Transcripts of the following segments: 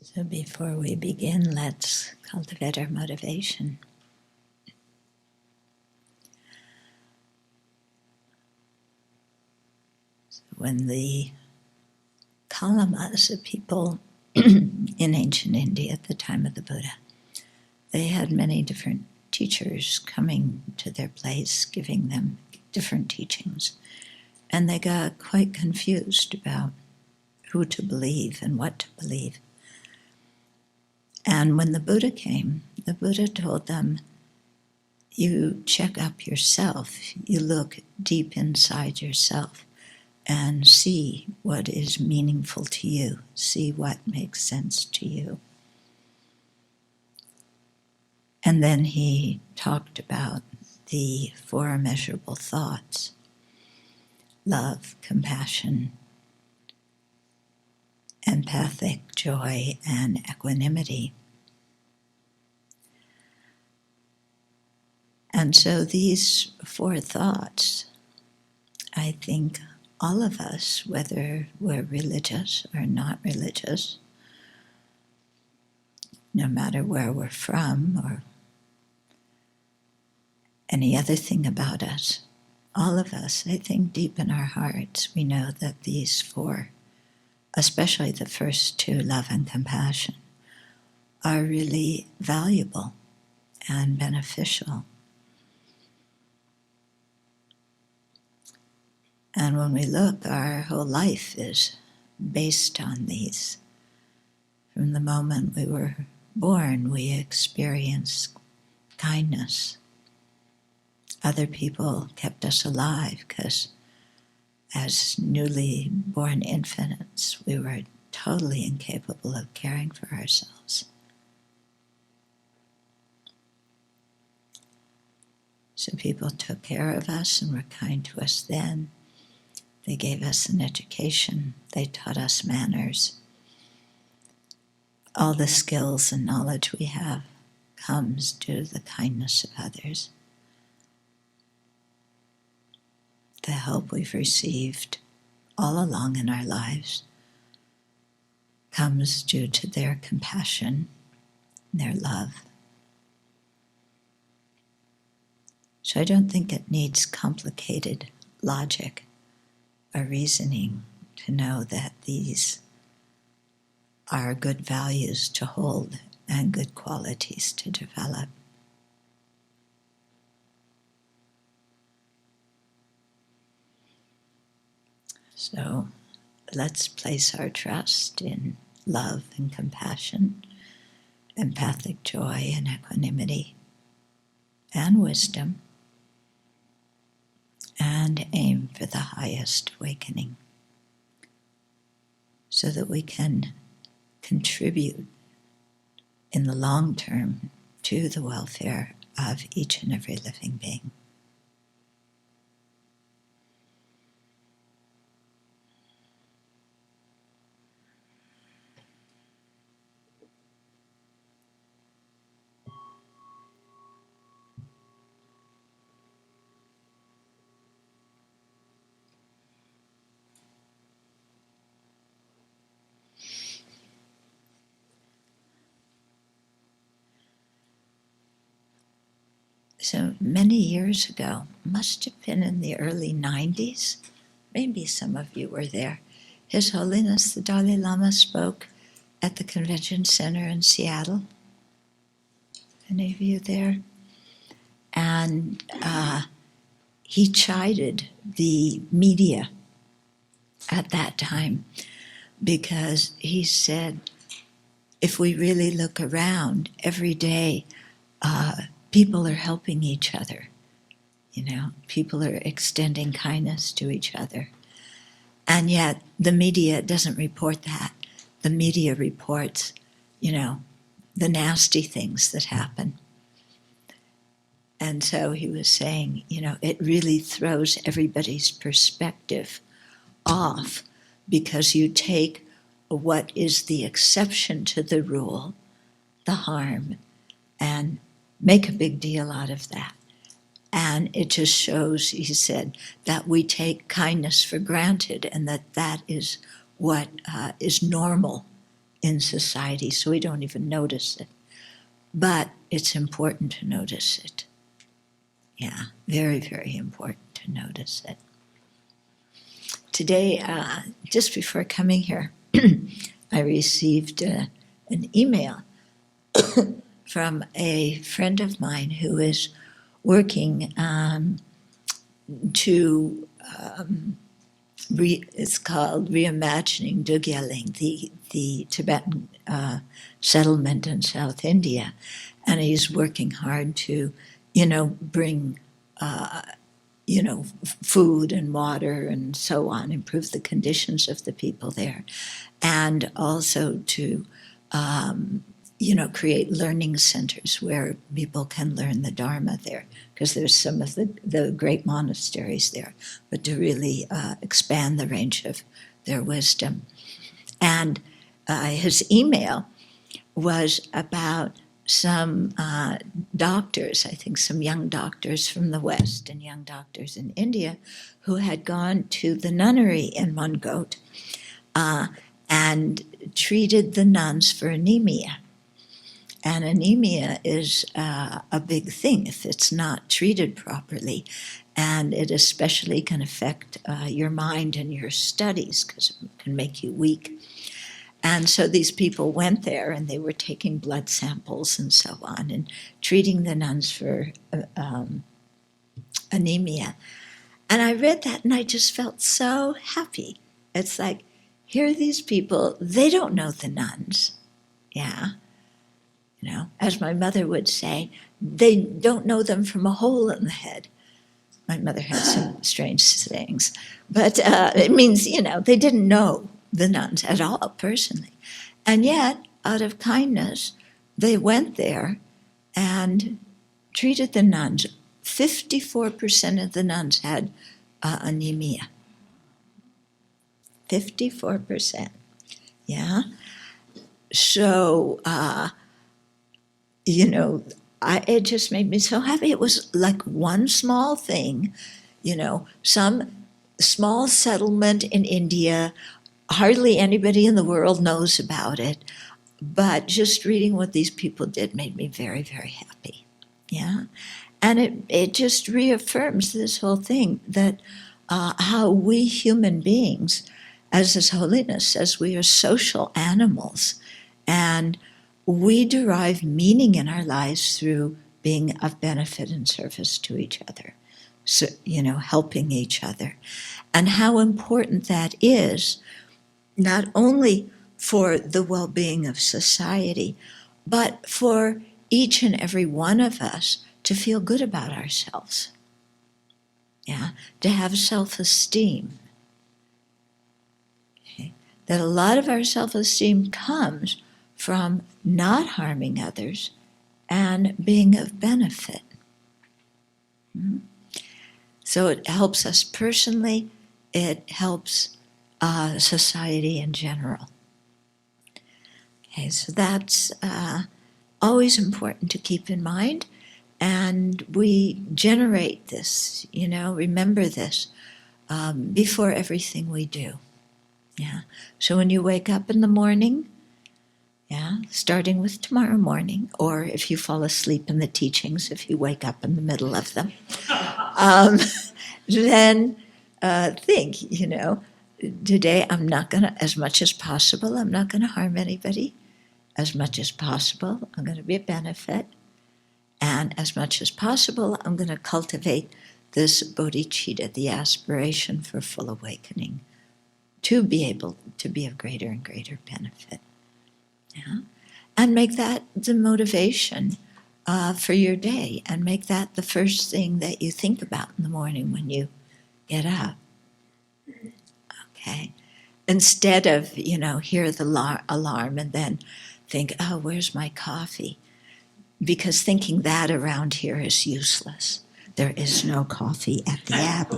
So before we begin, let's cultivate our motivation. So when the Kalamas, the people in ancient India at the time of the Buddha, they had many different teachers coming to their place, giving them different teachings. And they got quite confused about who to believe and what to believe. And when the Buddha came, the Buddha told them, you check up yourself, you look deep inside yourself and see what is meaningful to you, see what makes sense to you. And then he talked about the four immeasurable thoughts: love, compassion, empathic joy, and equanimity. And so these four thoughts, I think all of us, whether we're religious or not religious, no matter where we're from or any other thing about us, all of us, I think deep in our hearts, we know that these four, especially the first two, love and compassion, are really valuable and beneficial. And when we look, our whole life is based on these. From the moment we were born, we experience kindness. Other people kept us alive because as newly born infants, we were totally incapable of caring for ourselves. So people took care of us and were kind to us then. They gave us an education. They taught us manners. All the skills and knowledge we have comes due to the kindness of others. The help we've received all along in our lives comes due to their compassion, their love. So I don't think it needs complicated logic or reasoning to know that these are good values to hold and good qualities to develop. So let's place our trust in love and compassion, empathic joy and equanimity, and wisdom, and aim for the highest awakening so that we can contribute in the long term to the welfare of each and every living being. So many years ago, must have been in the early 90s, maybe some of you were there, His Holiness the Dalai Lama spoke at the Convention Center in Seattle. Any of you there? And he chided the media at that time because he said, if we really look around every day, people are helping each other. You know, people are extending kindness to each other. And yet the media doesn't report that. The media reports, you know, the nasty things that happen. And so he was saying, you know, it really throws everybody's perspective off because you take what is the exception to the rule, the harm, and make a big deal out of that. And it just shows, he said, that we take kindness for granted and that is what is normal in society, so we don't even notice it. But it's important to notice it. Yeah, very, very important to notice it. Today, just before coming here, I received an email from a friend of mine who is working to, it's called Reimagining Dugyeling, the Tibetan settlement in South India. And he's working hard to, bring, food and water and so on, improve the conditions of the people there. And also to, create learning centers where people can learn the Dharma there, because there's some of the great monasteries there, but to really expand the range of their wisdom. And his email was about some doctors, I think some young doctors from the West and young doctors in India, who had gone to the nunnery in Mongot and treated the nuns for anemia. And anemia is a big thing if it's not treated properly. And it especially can affect your mind and your studies, because it can make you weak. And so these people went there and they were taking blood samples and so on and treating the nuns for anemia. And I read that and I just felt so happy. It's like, here are these people, they don't know the nuns. Yeah. As my mother would say, they don't know them from a hole in the head. My mother had some strange sayings. But it means, they didn't know the nuns at all, personally. And yet, out of kindness, they went there and treated the nuns. 54% of the nuns had anemia. 54%. Yeah? So, it just made me so happy. It was like one small thing, some small settlement in India. Hardly anybody in the world knows about it, but just reading what these people did made me very, very happy. Yeah, and it just reaffirms this whole thing that how we human beings, as His Holiness says, we are social animals, and we derive meaning in our lives through being of benefit and service to each other. So, helping each other, and how important that is, not only for the well-being of society, but for each and every one of us to feel good about ourselves. Yeah, to have self-esteem. Okay. That a lot of our self-esteem comes from not harming others and being of benefit. Mm-hmm. So it helps us personally, it helps society in general. Okay, so that's always important to keep in mind, and we generate this, remember this before everything we do. Yeah. So when you wake up in the morning, starting with tomorrow morning, or if you fall asleep in the teachings, if you wake up in the middle of them, then think, today I'm not going to, as much as possible, I'm not going to harm anybody. As much as possible, I'm going to be a benefit. And as much as possible, I'm going to cultivate this bodhicitta, the aspiration for full awakening, to be able to be of greater and greater benefit. Yeah? And make that the motivation for your day, and make that the first thing that you think about in the morning when you get up. Okay? Instead of, hear the alarm and then think, oh, where's my coffee? Because thinking that around here is useless. There is no coffee at the Abbey.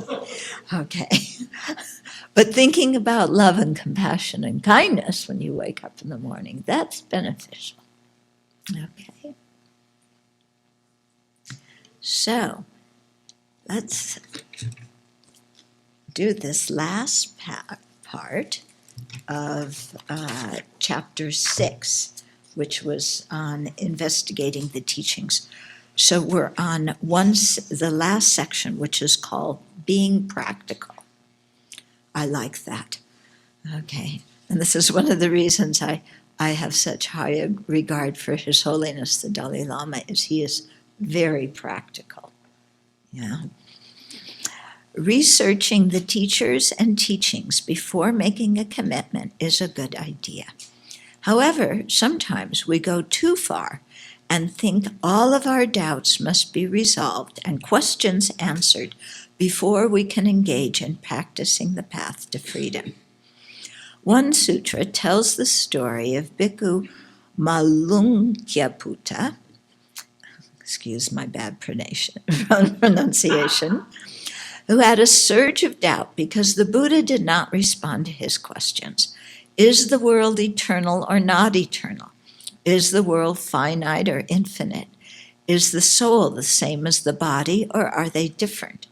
Okay? But thinking about love and compassion and kindness when you wake up in the morning, that's beneficial. Okay? So, let's do this last part. of chapter 6, which was on investigating the teachings. So we're on the last section, which is called Being Practical. I like that. Okay. And this is one of the reasons I have such high regard for His Holiness the Dalai Lama, is he is very practical. Yeah. Researching the teachers and teachings before making a commitment is a good idea. However, sometimes we go too far and think all of our doubts must be resolved and questions answered before we can engage in practicing the path to freedom. One sutra tells the story of Bhikkhu Malunkyaputta, excuse my bad pronunciation, who had a surge of doubt because the Buddha did not respond to his questions. Is the world eternal or not eternal? Is the world finite or infinite? Is the soul the same as the body, or are they different?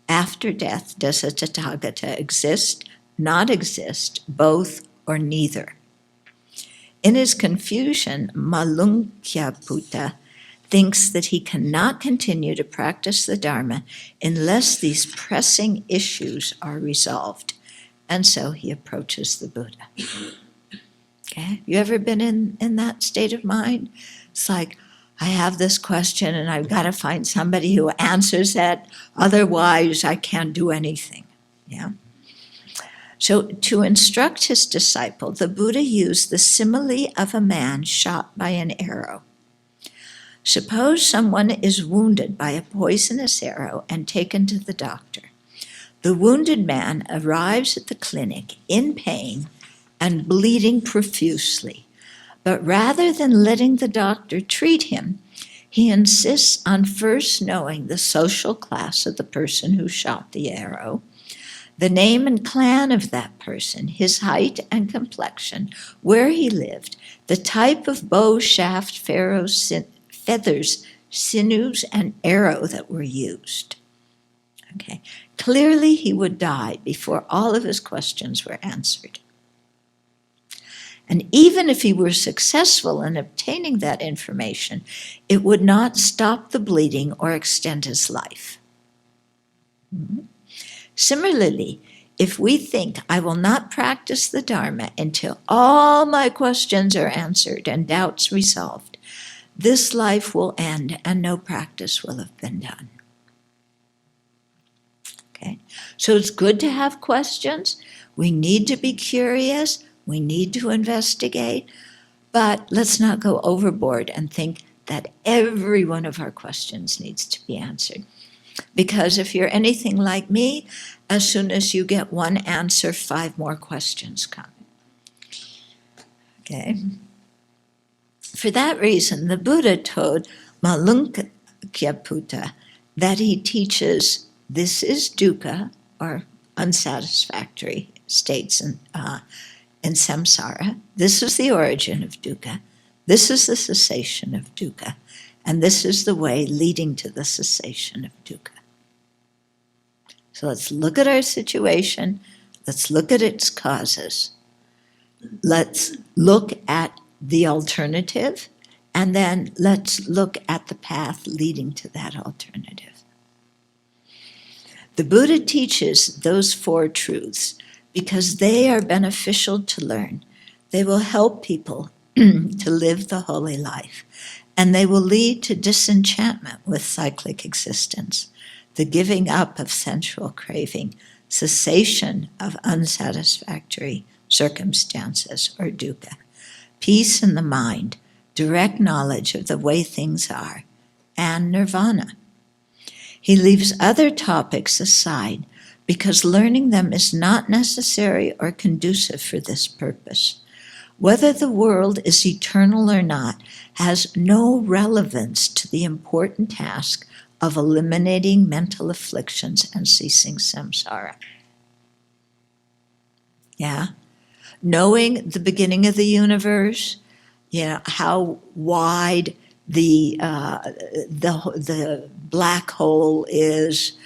After death, does a Tathagata exist, not exist, both, or neither? In his confusion, Malunkyaputta thinks that he cannot continue to practice the Dharma unless these pressing issues are resolved. And so he approaches the Buddha. Okay? You ever been in that state of mind? It's like, I have this question and I've got to find somebody who answers that. Otherwise, I can't do anything. Yeah? So to instruct his disciple, the Buddha used the simile of a man shot by an arrow. Suppose someone is wounded by a poisonous arrow and taken to the doctor. The wounded man arrives at the clinic in pain and bleeding profusely. But rather than letting the doctor treat him, he insists on first knowing the social class of the person who shot the arrow, the name and clan of that person, his height and complexion, where he lived, the type of bow shaft, feathers, sinews, and arrow that were used. Okay. Clearly, he would die before all of his questions were answered. And even if he were successful in obtaining that information, it would not stop the bleeding or extend his life. Similarly, if we think, I will not practice the Dharma until all my questions are answered and doubts resolved, this life will end and no practice will have been done. Okay? So it's good to have questions. We need to be curious. We need to investigate. But let's not go overboard and think that every one of our questions needs to be answered. Because if you're anything like me, as soon as you get one answer, 5 more questions come. Okay? For that reason, the Buddha told Malunkyaputta that he teaches this is dukkha, or unsatisfactory states in samsara. This is the origin of dukkha. This is the cessation of dukkha. And this is the way leading to the cessation of dukkha. So let's look at our situation. Let's look at its causes. Let's look at the alternative, and then let's look at the path leading to that alternative. The Buddha teaches those 4 truths because they are beneficial to learn. They will help people to live the holy life, and they will lead to disenchantment with cyclic existence, the giving up of sensual craving, cessation of unsatisfactory circumstances or dukkha, peace in the mind, direct knowledge of the way things are, and nirvana. He leaves other topics aside because learning them is not necessary or conducive for this purpose. Whether the world is eternal or not has no relevance to the important task of eliminating mental afflictions and ceasing samsara. Yeah? Knowing the beginning of the universe, how wide the black hole is,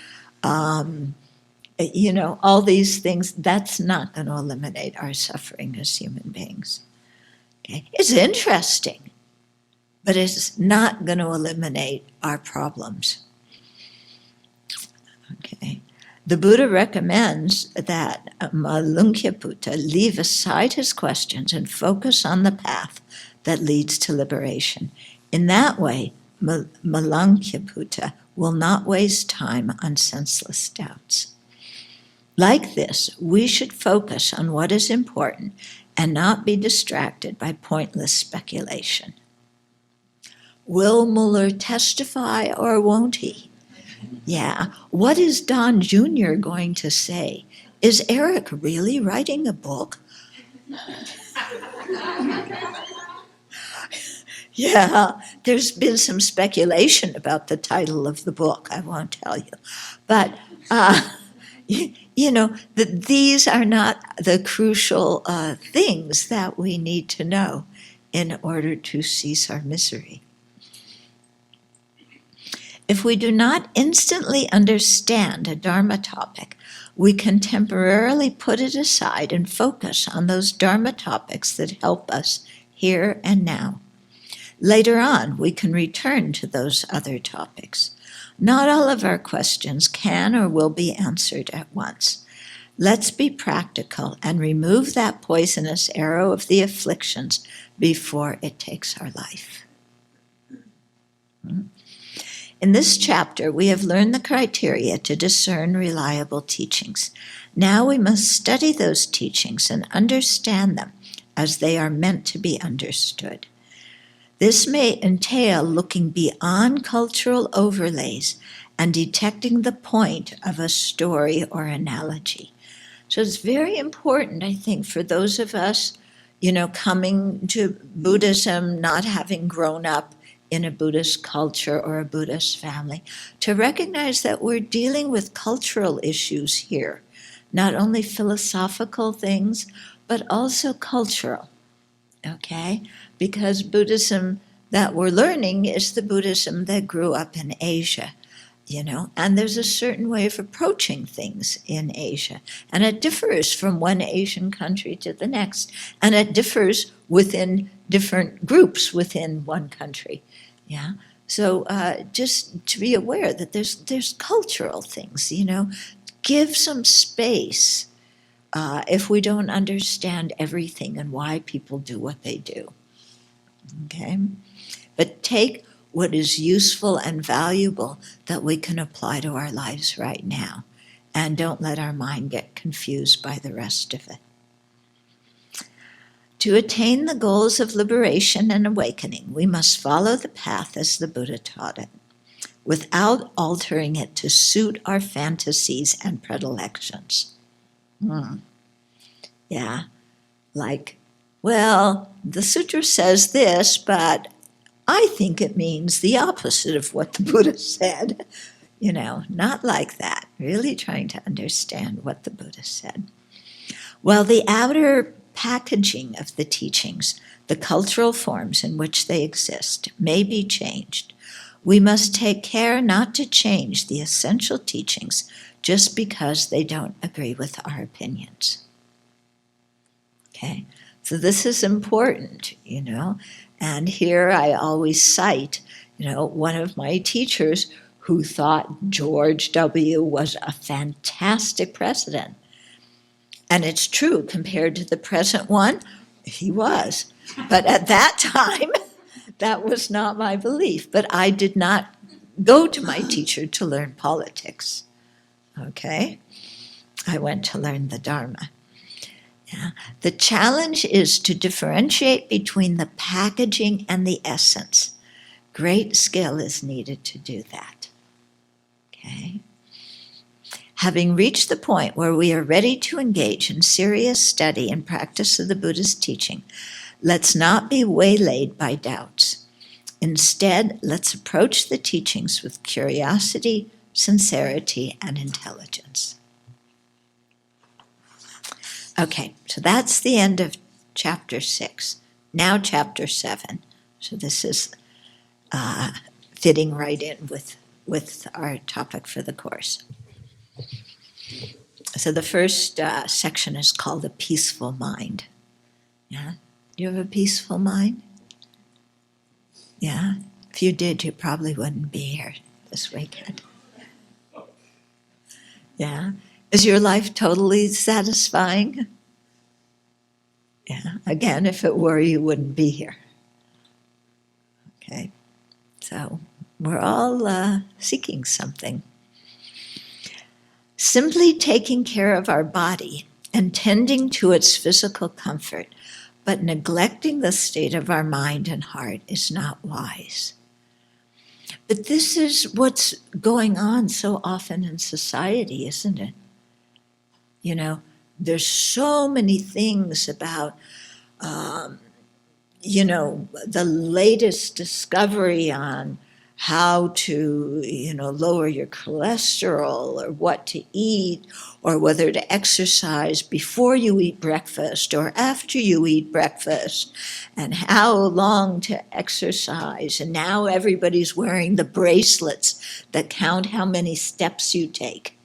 all these things, that's not going to eliminate our suffering as human beings. Okay? It's interesting, but it's not going to eliminate our problems. Okay. The Buddha recommends that Malunkyaputta leave aside his questions and focus on the path that leads to liberation. In that way, Malunkyaputta will not waste time on senseless doubts. Like this, we should focus on what is important and not be distracted by pointless speculation. Will Mueller testify or won't he? Yeah. What is Don Jr. going to say? Is Eric really writing a book? Yeah, there's been some speculation about the title of the book. I won't tell you. But, these are not the crucial things that we need to know in order to cease our misery. If we do not instantly understand a Dharma topic, we can temporarily put it aside and focus on those Dharma topics that help us here and now. Later on, we can return to those other topics. Not all of our questions can or will be answered at once. Let's be practical and remove that poisonous arrow of the afflictions before it takes our life. In this chapter, we have learned the criteria to discern reliable teachings. Now we must study those teachings and understand them as they are meant to be understood. This may entail looking beyond cultural overlays and detecting the point of a story or analogy. So it's very important, I think, for those of us, coming to Buddhism, not having grown up in a Buddhist culture or a Buddhist family, to recognize that we're dealing with cultural issues here, not only philosophical things, but also cultural, okay? Because Buddhism that we're learning is the Buddhism that grew up in Asia, and there's a certain way of approaching things in Asia, and it differs from one Asian country to the next, and it differs within different groups within one country. Yeah. So just to be aware that there's cultural things, give some space if we don't understand everything and why people do what they do. Okay? But take what is useful and valuable that we can apply to our lives right now, and don't let our mind get confused by the rest of it. To attain the goals of liberation and awakening, we must follow the path as the Buddha taught it, without altering it to suit our fantasies and predilections. Yeah, like, well, the sutra says this, but I think it means the opposite of what the Buddha said. Not like that. Really trying to understand what the Buddha said. Well, the outer packaging of the teachings, the cultural forms in which they exist, may be changed. We must take care not to change the essential teachings just because they don't agree with our opinions. Okay, so this is important, and here I always cite, one of my teachers who thought George W. was a fantastic president. And it's true, compared to the present one, he was. But at that time, that was not my belief. But I did not go to my teacher to learn politics. Okay? I went to learn the Dharma. Yeah. The challenge is to differentiate between the packaging and the essence. Great skill is needed to do that. Okay? Having reached the point where we are ready to engage in serious study and practice of the Buddha's teaching, let's not be waylaid by doubts. Instead, let's approach the teachings with curiosity, sincerity, and intelligence. Okay, so that's the end of chapter 6. Now chapter 7. So this is fitting right in with our topic for the course. So the first section is called a peaceful mind. Yeah? Do you have a peaceful mind? Yeah? If you did, you probably wouldn't be here this weekend. Yeah? Is your life totally satisfying? Yeah. Again, if it were, you wouldn't be here. Okay. So we're all seeking something. Simply taking care of our body and tending to its physical comfort, but neglecting the state of our mind and heart is not wise. But this is what's going on so often in society, isn't it? You know, there's so many things about, the latest discovery on how to, lower your cholesterol or what to eat or whether to exercise before you eat breakfast or after you eat breakfast and how long to exercise. And now everybody's wearing the bracelets that count how many steps you take.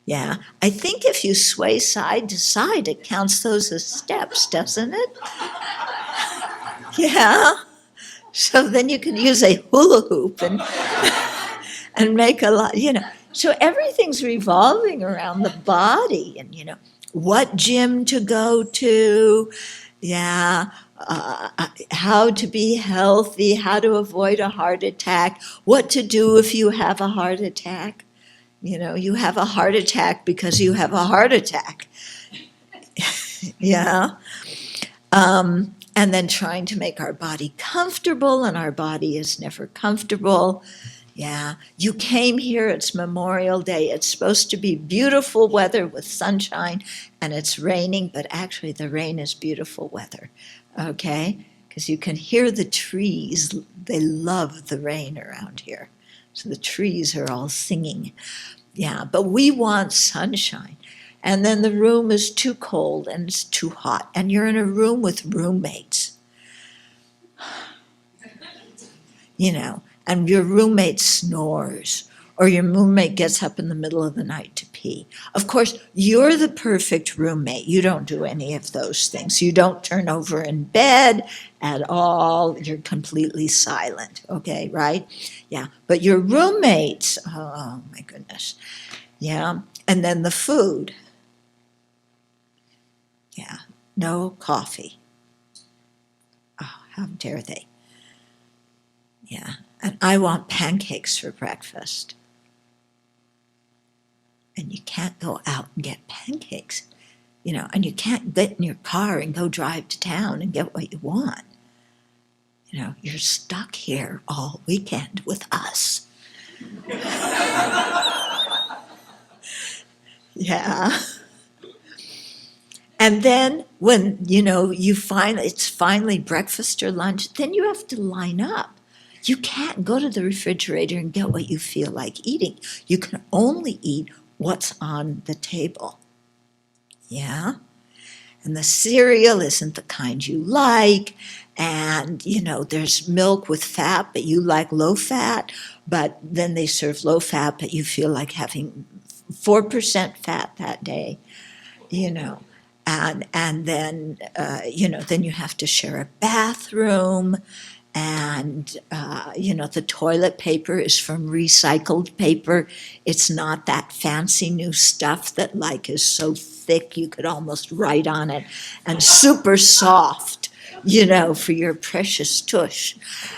Yeah, I think if you sway side to side, it counts those as steps, doesn't it? Yeah. So then you can use a hula hoop and make a lot, So everything's revolving around the body and, what gym to go to, yeah, how to be healthy, how to avoid a heart attack, what to do if you have a heart attack. You have a heart attack because you have a heart attack. Yeah. And then trying to make our body comfortable, and our body is never comfortable. Yeah. You came here, it's Memorial Day. It's supposed to be beautiful weather with sunshine, and it's raining, but actually the rain is beautiful weather. Okay? Because you can hear the trees. They love the rain around here. So the trees are all singing. Yeah, but we want sunshine. And then the room is too cold and it's too hot. And you're in a room with roommates. And your roommate snores. Or your roommate gets up in the middle of the night to pee. Of course, you're the perfect roommate. You don't do any of those things. You don't turn over in bed at all. You're completely silent. Okay, right? Yeah. But your roommates, oh my goodness. Yeah. And then the food. Yeah. No coffee. Oh, how dare they? Yeah. And I want pancakes for breakfast. And you can't go out and get pancakes, and you can't get in your car and go drive to town and get what you want. You're stuck here all weekend with us. Yeah. And then when, it's finally breakfast or lunch, then you have to line up. You can't go to the refrigerator and get what you feel like eating. You can only eat what's on the table. Yeah? And the cereal isn't the kind you like. And, there's milk with fat, but you like low fat. But then they serve low fat, but you feel like having 4% fat that day, And then, then you have to share a bathroom. And, the toilet paper is from recycled paper. It's not that fancy new stuff that is so thick you could almost write on it and super soft, for your precious tush.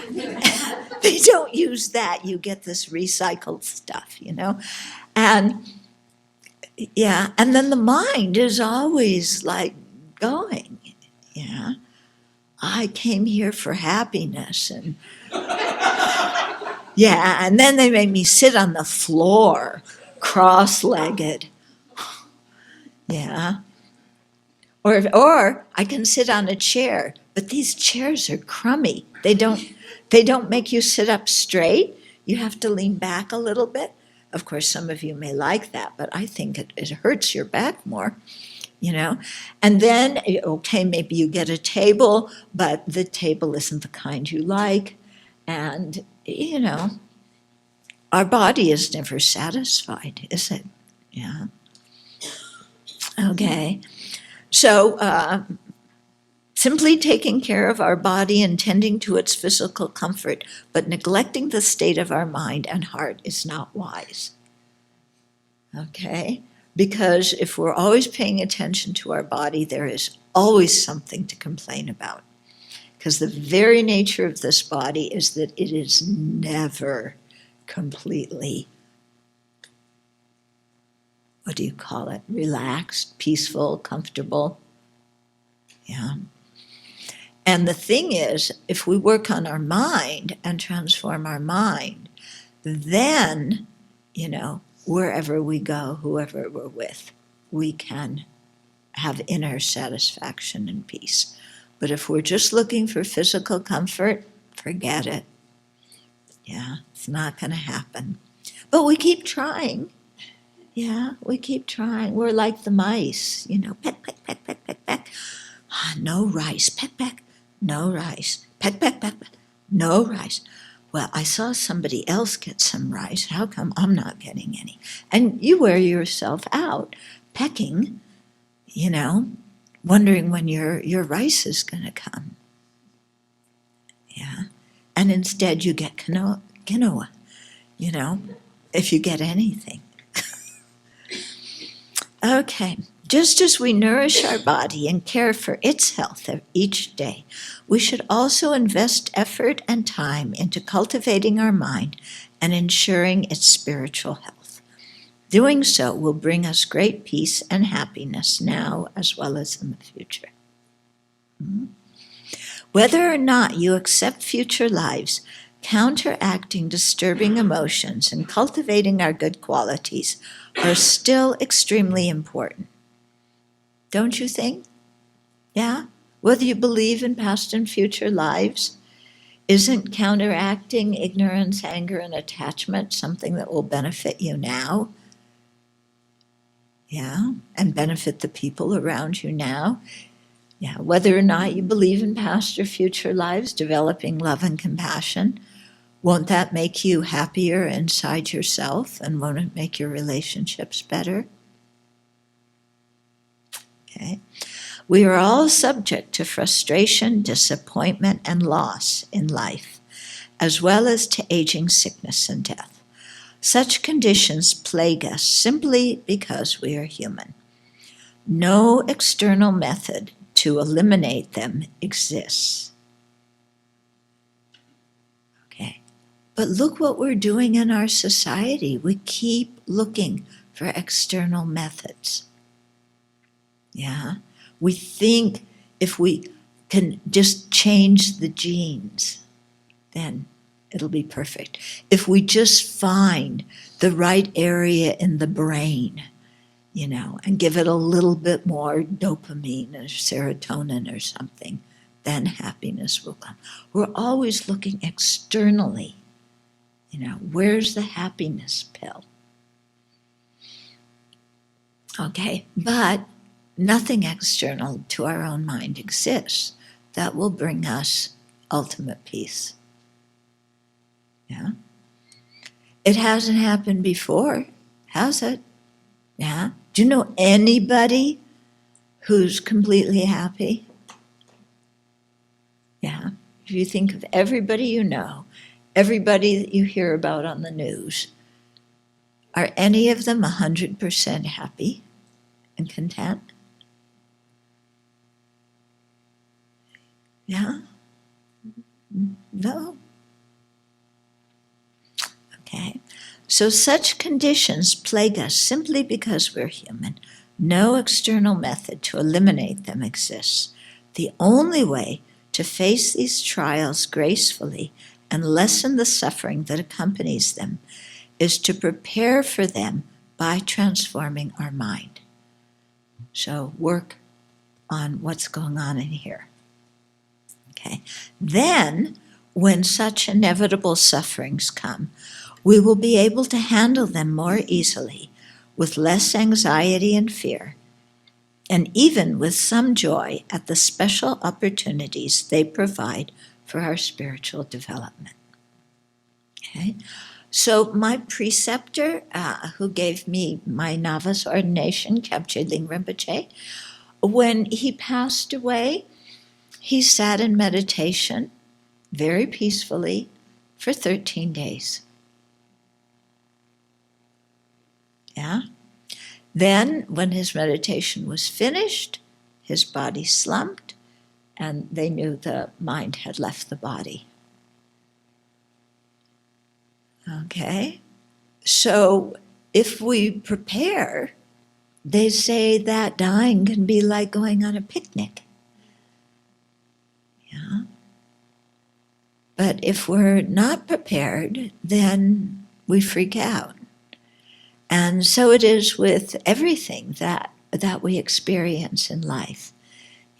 They don't use that. You get this recycled stuff, And, yeah, and then the mind is always going, yeah. I came here for happiness, and yeah, and then they made me sit on the floor, cross-legged. Yeah. Or I can sit on a chair, but these chairs are crummy. They don't make you sit up straight. You have to lean back a little bit. Of course, some of you may like that, but I think it hurts your back more. And then, okay, maybe you get a table, but the table isn't the kind you like. And, our body is never satisfied, is it? Yeah. Okay. So simply taking care of our body and tending to its physical comfort, but neglecting the state of our mind and heart is not wise. Okay? Because if we're always paying attention to our body, there is always something to complain about. Because the very nature of this body is that it is never completely, what do you call it, relaxed, peaceful, comfortable. Yeah. And the thing is, if we work on our mind and transform our mind, then, wherever we go, whoever we're with, we can have inner satisfaction and peace. But if we're just looking for physical comfort, forget it. Yeah, it's not going to happen. But we keep trying. Yeah, we keep trying. We're like the mice, peck, peck, peck, peck, peck, peck. No rice, peck, peck. No rice. Peck, peck, peck, peck. No rice. Well, I saw somebody else get some rice. How come I'm not getting any? And you wear yourself out, pecking, wondering when your rice is going to come. Yeah. And instead you get quinoa, if you get anything. Okay. Just as we nourish our body and care for its health each day, we should also invest effort and time into cultivating our mind and ensuring its spiritual health. Doing so will bring us great peace and happiness now as well as in the future. Whether or not you accept future lives, counteracting disturbing emotions and cultivating our good qualities are still extremely important. Don't you think? Yeah? Whether you believe in past and future lives, isn't counteracting ignorance, anger, and attachment something that will benefit you now? Yeah? And benefit the people around you now? Yeah, whether or not you believe in past or future lives, developing love and compassion, won't that make you happier inside yourself, and won't it make your relationships better? Okay. We are all subject to frustration, disappointment, and loss in life, as well as to aging, sickness, and death. Such conditions plague us simply because we are human. No external method to eliminate them exists. Okay. But look what we're doing in our society. We keep looking for external methods. Yeah. We think if we can just change the genes, then it'll be perfect. If we just find the right area in the brain, and give it a little bit more dopamine or serotonin or something, then happiness will come. We're always looking externally. Where's the happiness pill? Okay, but nothing external to our own mind exists that will bring us ultimate peace. Yeah? It hasn't happened before, has it? Yeah? Do you know anybody who's completely happy? Yeah? If you think of everybody you know, everybody that you hear about on the news, are any of them 100% happy and content? Yeah? No? Okay. So such conditions plague us simply because we're human. No external method to eliminate them exists. The only way to face these trials gracefully and lessen the suffering that accompanies them is to prepare for them by transforming our mind. So work on what's going on in here. Okay. Then, when such inevitable sufferings come, we will be able to handle them more easily, with less anxiety and fear, and even with some joy at the special opportunities they provide for our spiritual development. Okay? So my preceptor, who gave me my novice ordination, Khyentse Ling Rinpoche, when he passed away, he sat in meditation very peacefully for 13 days. Yeah. Then, when his meditation was finished, his body slumped, and they knew the mind had left the body. Okay? So, if we prepare, they say that dying can be like going on a picnic. Yeah. But if we're not prepared, then we freak out. And so it is with everything that we experience in life.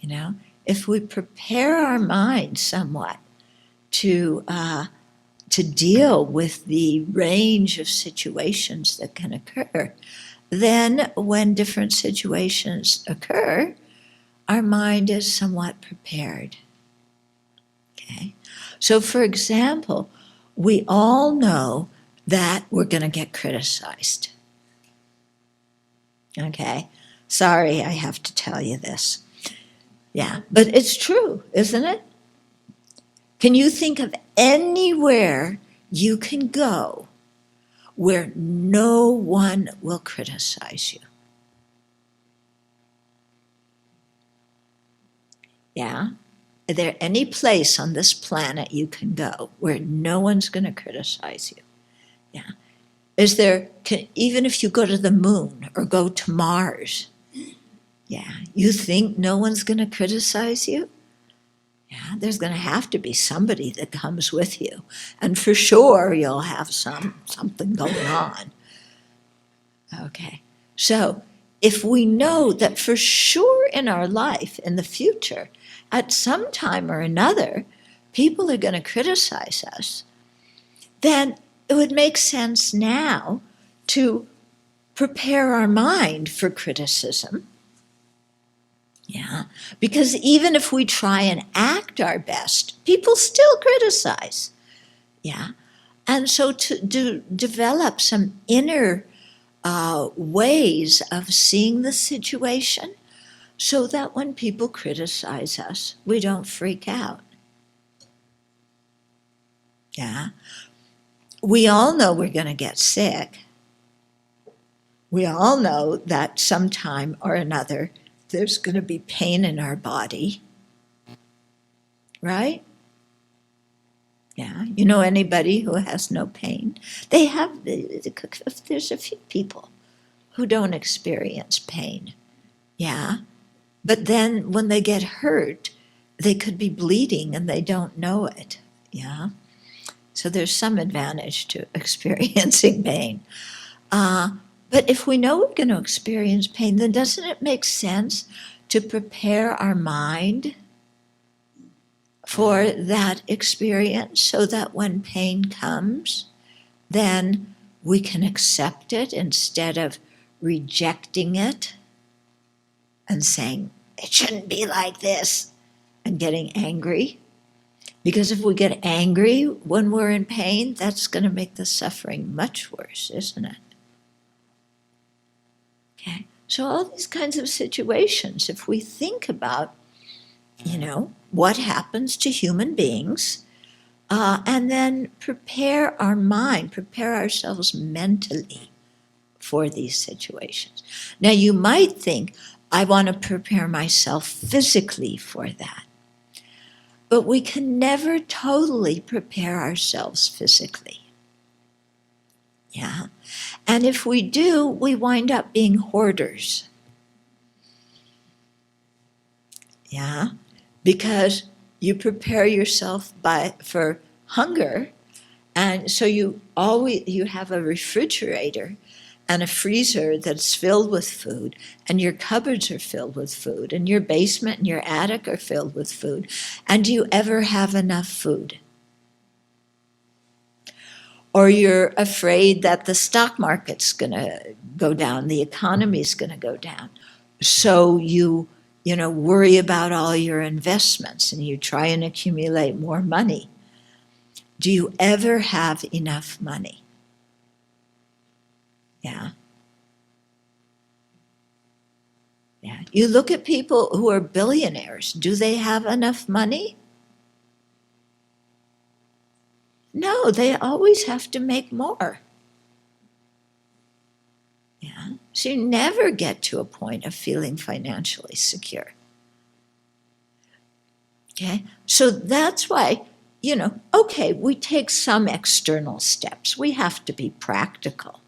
You know, if we prepare our mind somewhat to deal with the range of situations that can occur, then when different situations occur, our mind is somewhat prepared. Okay? So, for example, we all know that we're going to get criticized. Okay? Sorry, I have to tell you this. Yeah, but it's true, isn't it? Can you think of anywhere you can go where no one will criticize you? Yeah? Is there any place on this planet you can go where no one's going to criticize you? Yeah. Is there, even if you go to the moon or go to Mars, yeah, you think no one's going to criticize you? Yeah, there's going to have to be somebody that comes with you. And for sure, you'll have something going on. Okay. So if we know that for sure in our life, in the future, at some time or another, people are going to criticize us, then it would make sense now to prepare our mind for criticism. Yeah, because even if we try and act our best, people still criticize. Yeah, and so to develop some inner ways of seeing the situation so that when people criticize us, we don't freak out. Yeah, we all know we're going to get sick. We all know that sometime or another there's going to be pain in our body, right? Yeah, you know anybody who has no pain? There's a few people who don't experience pain, yeah? But then when they get hurt, they could be bleeding and they don't know it, yeah? So there's some advantage to experiencing pain. But if we know we're going to experience pain, then doesn't it make sense to prepare our mind for that experience so that when pain comes, then we can accept it instead of rejecting it and saying, it shouldn't be like this, and getting angry? Because if we get angry when we're in pain, that's going to make the suffering much worse, isn't it? Okay, so all these kinds of situations, if we think about, what happens to human beings, and then prepare our mind, prepare ourselves mentally for these situations. Now, you might think, I want to prepare myself physically for that. But we can never totally prepare ourselves physically. Yeah. And if we do, we wind up being hoarders. Yeah. Because you prepare yourself for hunger, and so you have a refrigerator and a freezer that's filled with food, and your cupboards are filled with food, and your basement and your attic are filled with food. And do you ever have enough food? Or you're afraid that the stock market's going to go down, the economy's going to go down. So you worry about all your investments and you try and accumulate more money. Do you ever have enough money? Yeah. Yeah. You look at people who are billionaires. Do they have enough money? No, they always have to make more. Yeah. So you never get to a point of feeling financially secure. Okay. So that's why, okay, we take some external steps. We have to be practical.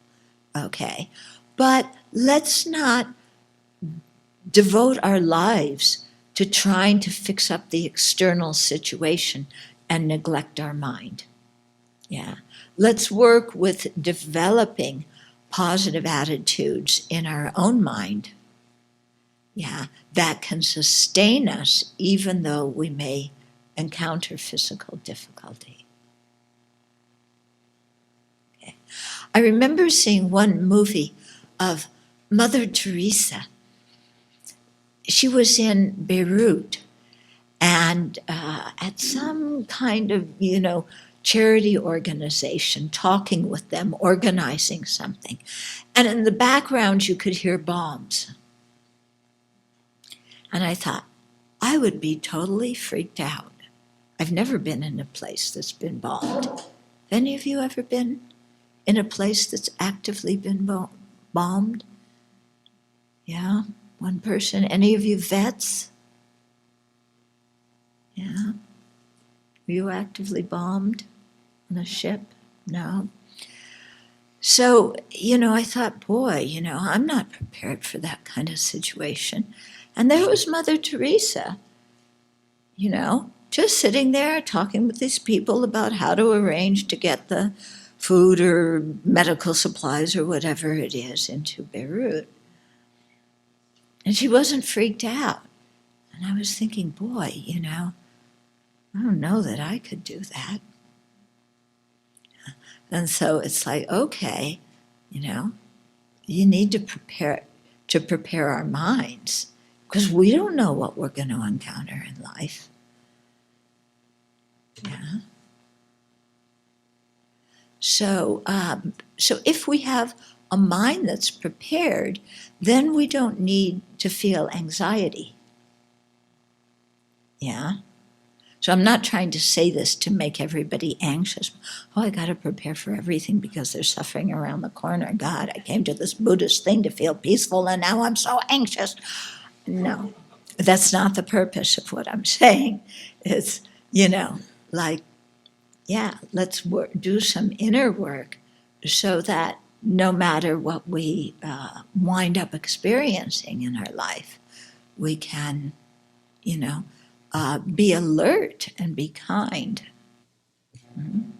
Okay. But let's not devote our lives to trying to fix up the external situation and neglect our mind. Yeah. Let's work with developing positive attitudes in our own mind. Yeah. That can sustain us even though we may encounter physical difficulty. Okay. I remember seeing one movie of Mother Teresa. She was in Beirut and at some kind of, charity organization, talking with them, organizing something. And in the background, you could hear bombs. And I thought, I would be totally freaked out. I've never been in a place that's been bombed. Have any of you ever been in a place that's actively been bombed? Yeah, one person. Any of you vets? Yeah. Were you actively bombed on a ship? No. So, I thought, boy, I'm not prepared for that kind of situation. And there was Mother Teresa, just sitting there talking with these people about how to arrange to get the food or medical supplies or whatever it is into Beirut. And she wasn't freaked out. And I was thinking, boy, I don't know that I could do that. And so it's like, okay, you need to prepare our minds because we don't know what we're going to encounter in life. Yeah. So if we have a mind that's prepared, then we don't need to feel anxiety. Yeah. So I'm not trying to say this to make everybody anxious. Oh, I got to prepare for everything because there's suffering around the corner. God, I came to this Buddhist thing to feel peaceful and now I'm so anxious. No, that's not the purpose of what I'm saying. It's, let's do some inner work so that no matter what we wind up experiencing in our life, we can, be alert and be kind. Mm-hmm.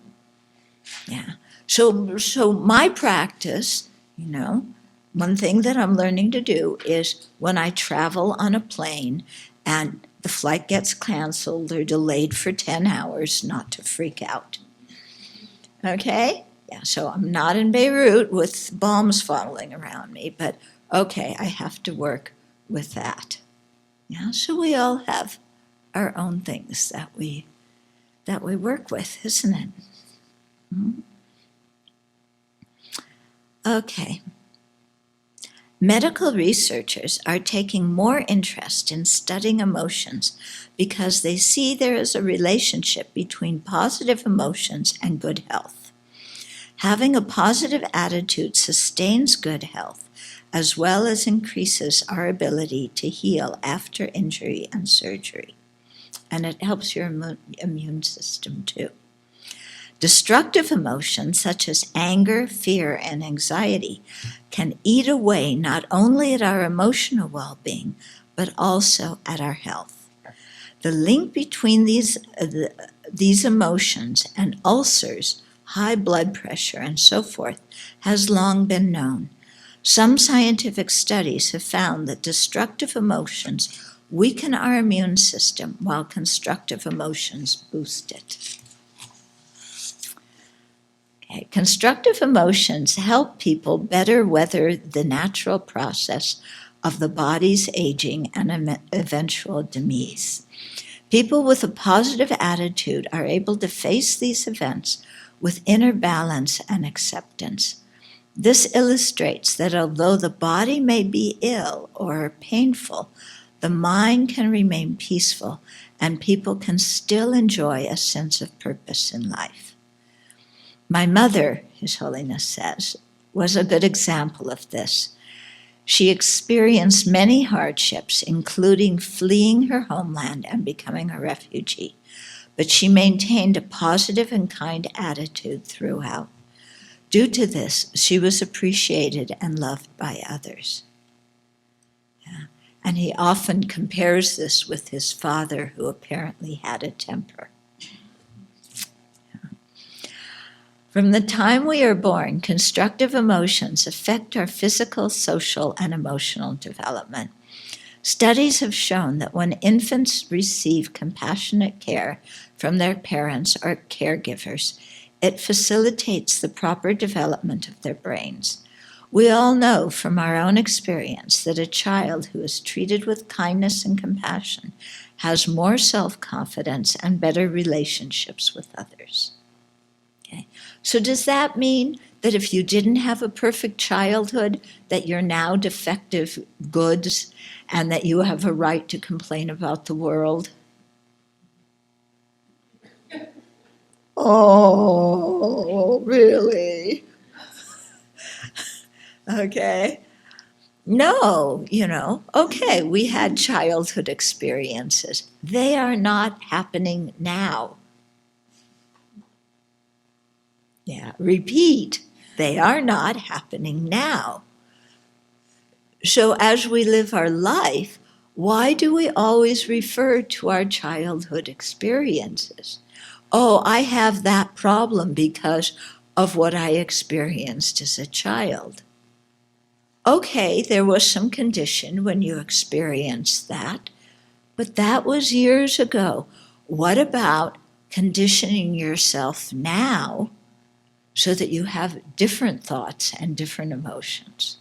Yeah. So my practice, one thing that I'm learning to do is when I travel on a plane and the flight gets canceled or delayed for 10 hours, not to freak out. Okay? Yeah, so I'm not in Beirut with bombs falling around me, but okay, I have to work with that. Yeah, so we all have our own things that we work with, isn't it? Mm-hmm. Okay. Medical researchers are taking more interest in studying emotions because they see there is a relationship between positive emotions and good health. Having a positive attitude sustains good health, as well as increases our ability to heal after injury and surgery. And it helps your immune system too. Destructive emotions such as anger, fear, and anxiety can eat away not only at our emotional well-being, but also at our health. The link between these emotions and ulcers, high blood pressure, and so forth has long been known. Some scientific studies have found that destructive emotions weaken our immune system while constructive emotions boost it. Okay. Constructive emotions help people better weather the natural process of the body's aging and eventual demise. People with a positive attitude are able to face these events with inner balance and acceptance. This illustrates that although the body may be ill or painful, the mind can remain peaceful and people can still enjoy a sense of purpose in life. My mother, His Holiness says, was a good example of this. She experienced many hardships, including fleeing her homeland and becoming a refugee, but she maintained a positive and kind attitude throughout. Due to this, she was appreciated and loved by others. Yeah. And he often compares this with his father, who apparently had a temper. From the time we are born, constructive emotions affect our physical, social, and emotional development. Studies have shown that when infants receive compassionate care from their parents or caregivers, it facilitates the proper development of their brains. We all know from our own experience that a child who is treated with kindness and compassion has more self-confidence and better relationships with others. Okay. So does that mean that if you didn't have a perfect childhood, that you're now defective goods and that you have a right to complain about the world? Oh, really? Okay. No, okay, we had childhood experiences. They are not happening now. Yeah, repeat, they are not happening now. So as we live our life, why do we always refer to our childhood experiences? Oh, I have that problem because of what I experienced as a child. Okay, there was some condition when you experienced that, but that was years ago. What about conditioning yourself now so that you have different thoughts and different emotions?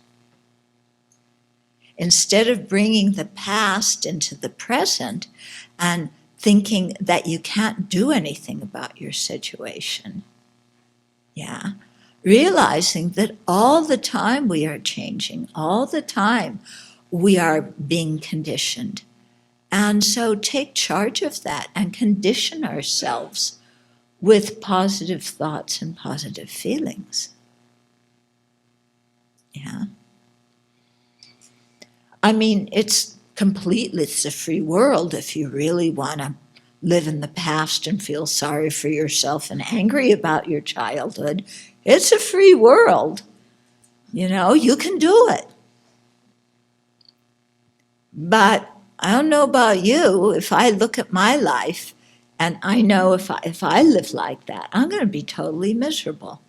Instead of bringing the past into the present and thinking that you can't do anything about your situation, realizing that all the time we are changing, all the time we are being conditioned. And so take charge of that and condition ourselves with positive thoughts and positive feelings. Yeah. I mean, it's a free world if you really want to live in the past and feel sorry for yourself and angry about your childhood. It's a free world. You can do it. But I don't know about you. If I look at my life and I know if I live like that, I'm going to be totally miserable.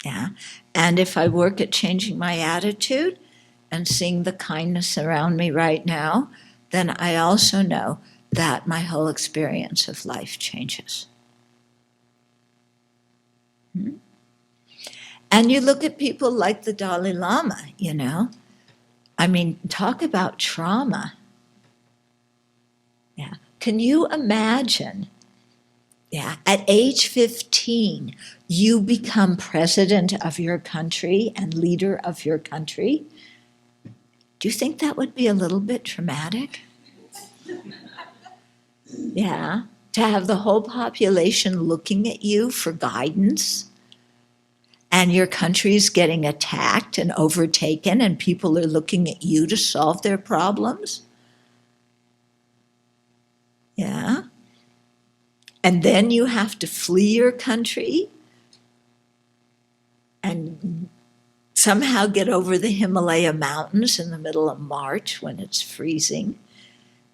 Yeah. And if I work at changing my attitude and seeing the kindness around me right now, then I also know that my whole experience of life changes. And you look at people like the Dalai Lama, I mean, talk about trauma. Yeah. Can you imagine, at age 15, you become president of your country and leader of your country? Do you think that would be a little bit traumatic? Yeah. To have the whole population looking at you for guidance, and your country's getting attacked and overtaken, and people are looking at you to solve their problems? Yeah. And then you have to flee your country and somehow get over the Himalaya mountains in the middle of March when it's freezing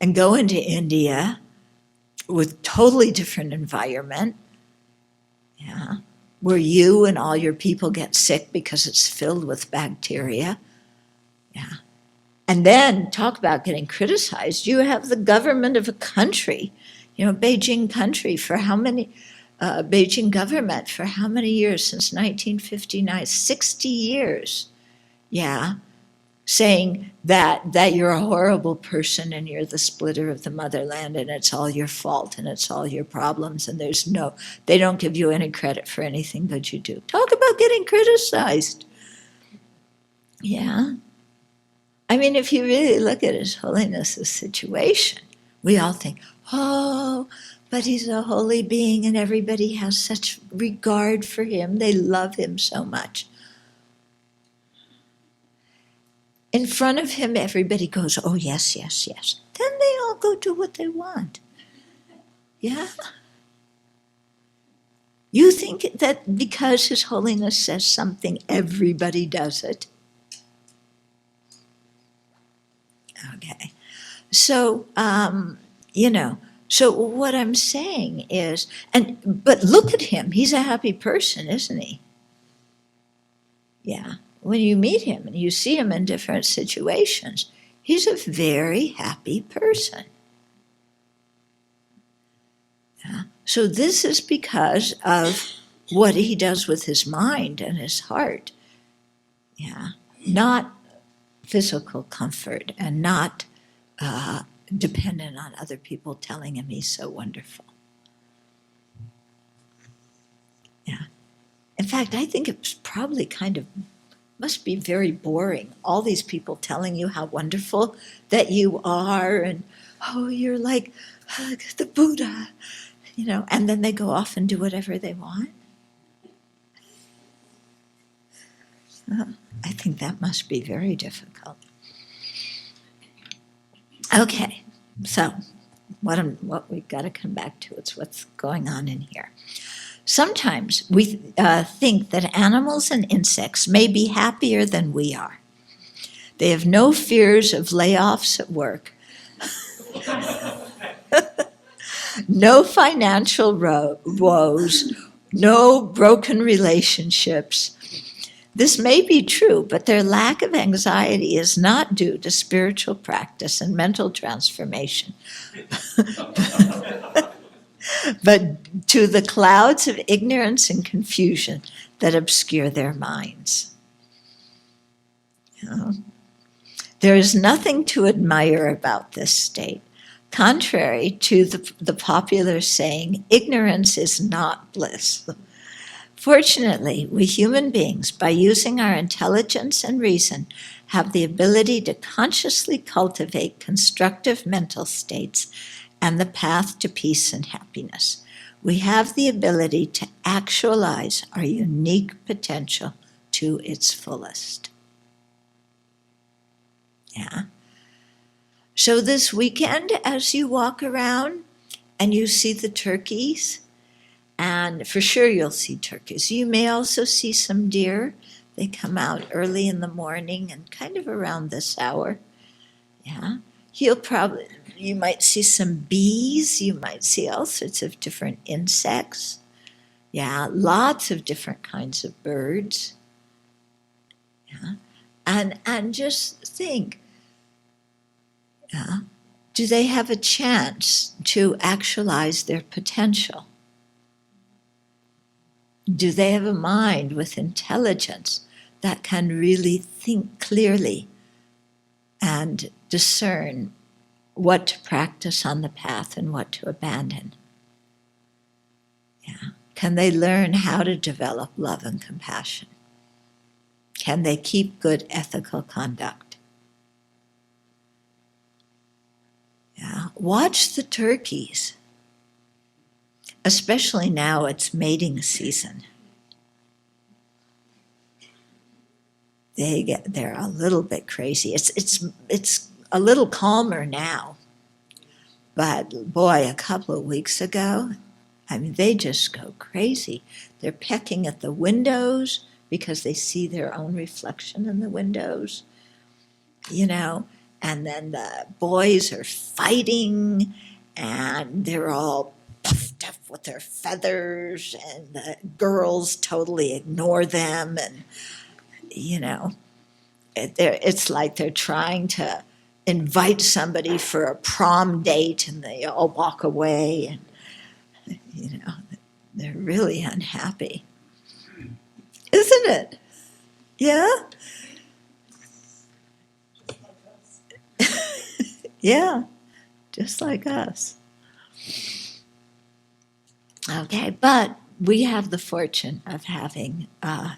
and go into India with totally different environment, where you and all your people get sick because it's filled with bacteria. And then talk about getting criticized. You have the government of a country, Beijing country for how many, Beijing government for how many years? Since 1959, 60 years. saying that you're a horrible person and you're the splitter of the motherland and it's all your fault and it's all your problems and they don't give you any credit for anything that you do. Talk about getting criticized. Yeah. I mean, if you really look at His Holiness's situation, we all think, oh, but he's a holy being and everybody has such regard for him. They love him so much. In front of him, everybody goes, oh, yes, yes, yes. Then they all go do what they want. Yeah? You think that because His Holiness says something, everybody does it? Okay. So, so what I'm saying is, but look at him. He's a happy person, isn't he? Yeah. When you meet him and you see him in different situations, he's a very happy person. Yeah. So this is because of what he does with his mind and his heart. Yeah. Not physical comfort and not dependent on other people telling him he's so wonderful. Yeah. In fact, I think it's probably must be very boring. All these people telling you how wonderful that you are and, oh, you're like the Buddha, and then they go off and do whatever they want. I think that must be very difficult. Okay, so what we've got to come back to is what's going on in here. Sometimes we think that animals and insects may be happier than we are. They have no fears of layoffs at work, no financial woes, no broken relationships. This may be true, but their lack of anxiety is not due to spiritual practice and mental transformation, but to the clouds of ignorance and confusion that obscure their minds. There is nothing to admire about this state. Contrary to the popular saying, ignorance is not bliss. Fortunately, we human beings, by using our intelligence and reason, have the ability to consciously cultivate constructive mental states and the path to peace and happiness. We have the ability to actualize our unique potential to its fullest. Yeah. So this weekend, as you walk around and you see the turkeys, and for sure you'll see turkeys. You may also see some deer. They come out early in the morning and kind of around this hour. Yeah. You might see some bees. You might see all sorts of different insects. Yeah, lots of different kinds of birds. Yeah. And just think, do they have a chance to actualize their potential? Do they have a mind with intelligence that can really think clearly and discern what to practice on the path and what to abandon? Yeah. Can they learn how to develop love and compassion? Can they keep good ethical conduct? Yeah. Watch the turkeys. Especially now it's mating season. They're a little bit crazy. It's a little calmer now. But boy, a couple of weeks ago, they just go crazy. They're pecking at the windows because they see their own reflection in the windows, and then the boys are fighting and they're all puffed up with their feathers, and the girls totally ignore them, and it's like they're trying to invite somebody for a prom date, and they all walk away, and they're really unhappy, isn't it? Yeah. Yeah, just like us. Okay, but we have the fortune of having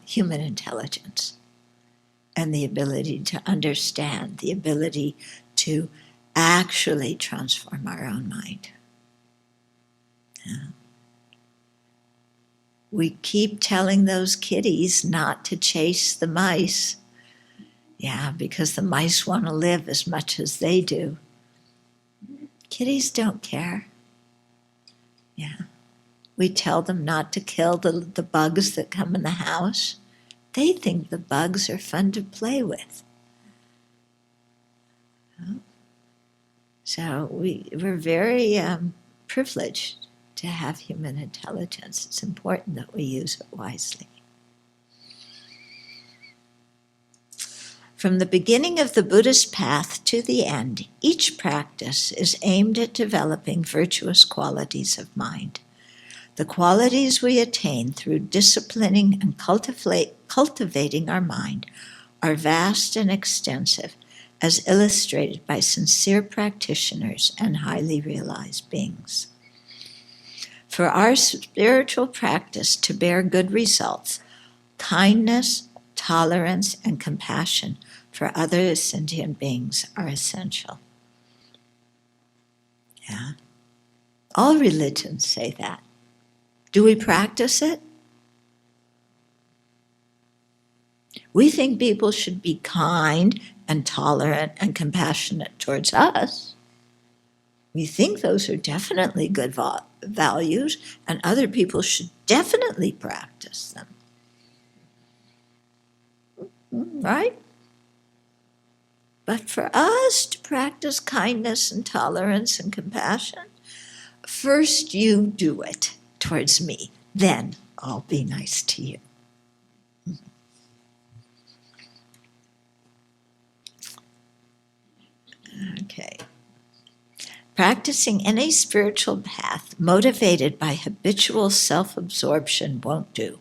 human intelligence and the ability to understand, the ability to actually transform our own mind. Yeah. We keep telling those kitties not to chase the mice. Yeah, because the mice want to live as much as they do. Kitties don't care. Yeah. We tell them not to kill the bugs that come in the house. They think the bugs are fun to play with. So we're very privileged to have human intelligence. It's important that we use it wisely. From the beginning of the Buddhist path to the end, each practice is aimed at developing virtuous qualities of mind. The qualities we attain through disciplining and cultivating our mind are vast and extensive, as illustrated by sincere practitioners and highly realized beings. For our spiritual practice to bear good results, kindness, tolerance, and compassion for other sentient beings are essential. Yeah. All religions say that. Do we practice it? We think people should be kind and tolerant and compassionate towards us. We think those are definitely good values, and other people should definitely practice them. Right? But for us to practice kindness and tolerance and compassion, first you do it towards me, then I'll be nice to you. Okay. Practicing any spiritual path motivated by habitual self-absorption won't do,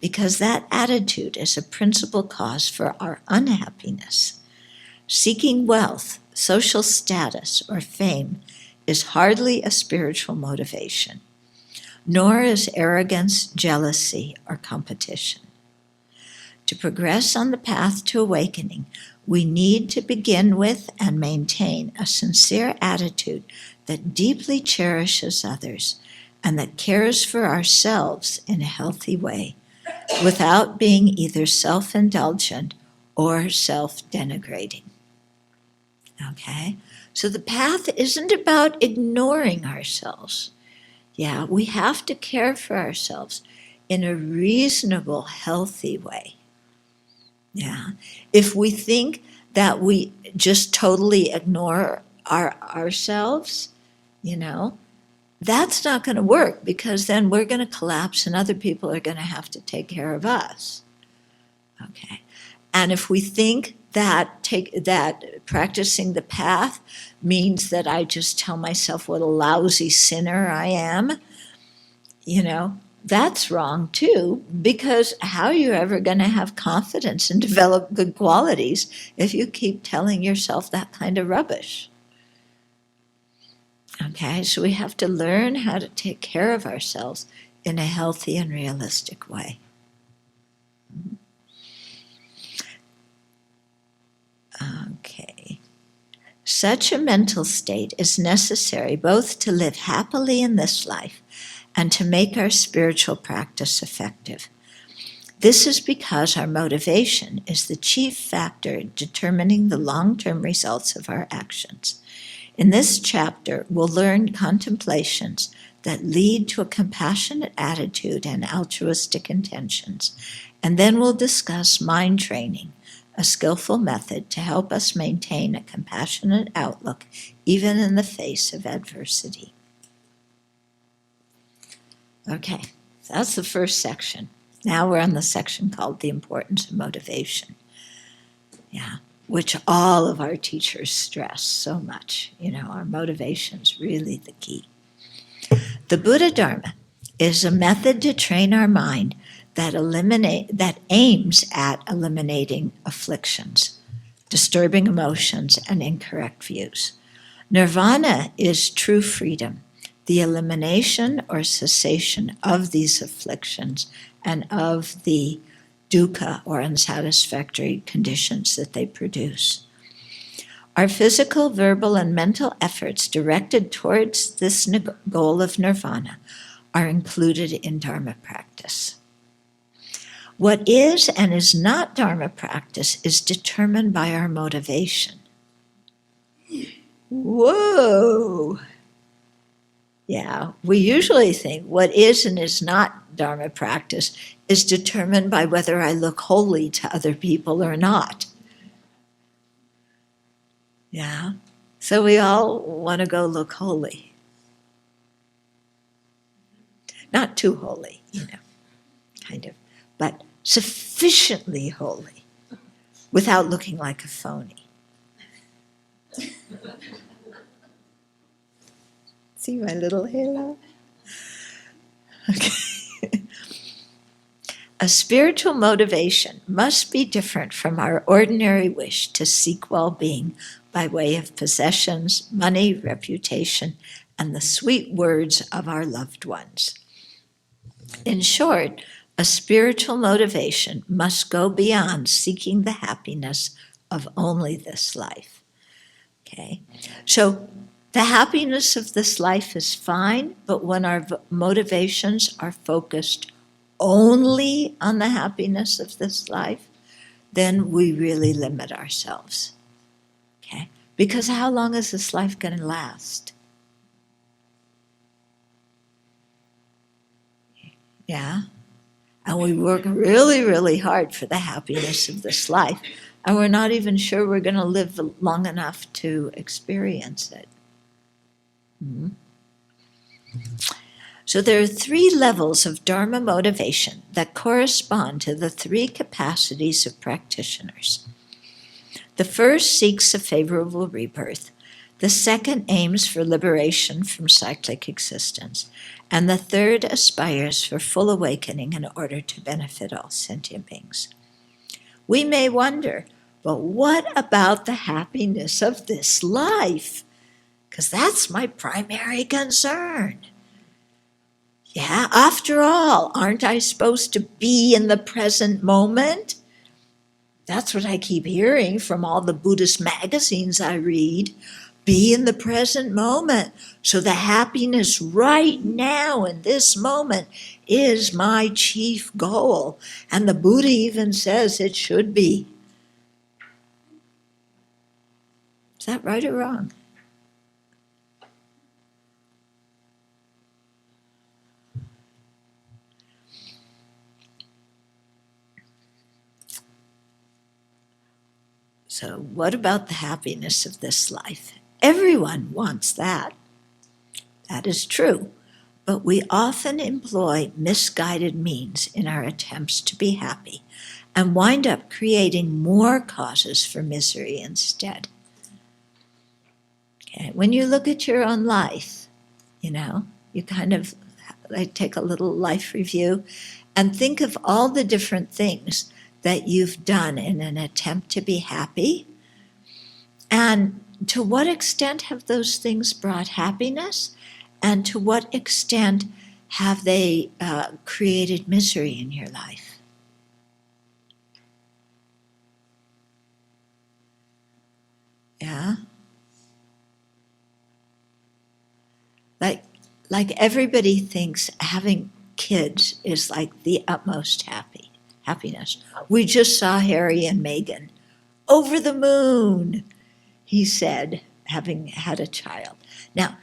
because that attitude is a principal cause for our unhappiness. Seeking wealth, social status, or fame is hardly a spiritual motivation, nor is arrogance, jealousy, or competition. To progress on the path to awakening, we need to begin with and maintain a sincere attitude that deeply cherishes others and that cares for ourselves in a healthy way, without being either self-indulgent or self-denigrating. Okay? So the path isn't about ignoring ourselves. Yeah, we have to care for ourselves in a reasonable, healthy way. Yeah. If we think that we just totally ignore ourselves, that's not going to work, because then we're going to collapse and other people are going to have to take care of us. Okay. And if we think that practicing the path means that I just tell myself what a lousy sinner I am, that's wrong too, because how are you ever going to have confidence and develop good qualities if you keep telling yourself that kind of rubbish? Okay, so we have to learn how to take care of ourselves in a healthy and realistic way. Okay. Such a mental state is necessary both to live happily in this life and to make our spiritual practice effective. This is because our motivation is the chief factor determining the long-term results of our actions. In this chapter, we'll learn contemplations that lead to a compassionate attitude and altruistic intentions, and then we'll discuss mind training, a skillful method to help us maintain a compassionate outlook even in the face of adversity. Okay, that's the first section. Now we're on the section called The Importance of Motivation. Yeah, which all of our teachers stress so much. Our motivation's really the key. The Buddha Dharma is a method to train our mind that aims at eliminating afflictions, disturbing emotions, and incorrect views. Nirvana is true freedom, the elimination or cessation of these afflictions and of the dukkha or unsatisfactory conditions that they produce. Our physical, verbal, and mental efforts directed towards this goal of nirvana are included in Dharma practice. What is and is not Dharma practice is determined by our motivation. Whoa! Yeah, we usually think what is and is not Dharma practice is determined by whether I look holy to other people or not. Yeah, so we all want to go look holy. Not too holy, kind of, but sufficiently holy without looking like a phony. See my little halo? Okay. A spiritual motivation must be different from our ordinary wish to seek well-being by way of possessions, money, reputation, and the sweet words of our loved ones. In short, a spiritual motivation must go beyond seeking the happiness of only this life. Okay? So the happiness of this life is fine, but when our motivations are focused only on the happiness of this life, then we really limit ourselves. Okay? Because how long is this life going to last? Yeah? And we work really, really hard for the happiness of this life, and we're not even sure we're going to live long enough to experience it. Mm-hmm. So there are 3 levels of Dharma motivation that correspond to the 3 capacities of practitioners. The first seeks a favorable rebirth. The second aims for liberation from cyclic existence. And the third aspires for full awakening in order to benefit all sentient beings. We may wonder, but what about the happiness of this life? Because that's my primary concern. Yeah, after all, aren't I supposed to be in the present moment? That's what I keep hearing from all the Buddhist magazines I read. Be in the present moment. So the happiness right now in this moment is my chief goal. And the Buddha even says it should be. Is that right or wrong? So what about the happiness of this life? Everyone wants that. That is true. But we often employ misguided means in our attempts to be happy and wind up creating more causes for misery instead. Okay. When you look at your own life, you kind of take a little life review and think of all the different things that you've done in an attempt to be happy. And to what extent have those things brought happiness? And to what extent have they created misery in your life? Yeah? Like everybody thinks having kids is like the utmost happiness. We just saw Harry and Meghan. Over the moon, he said, having had a child. Now,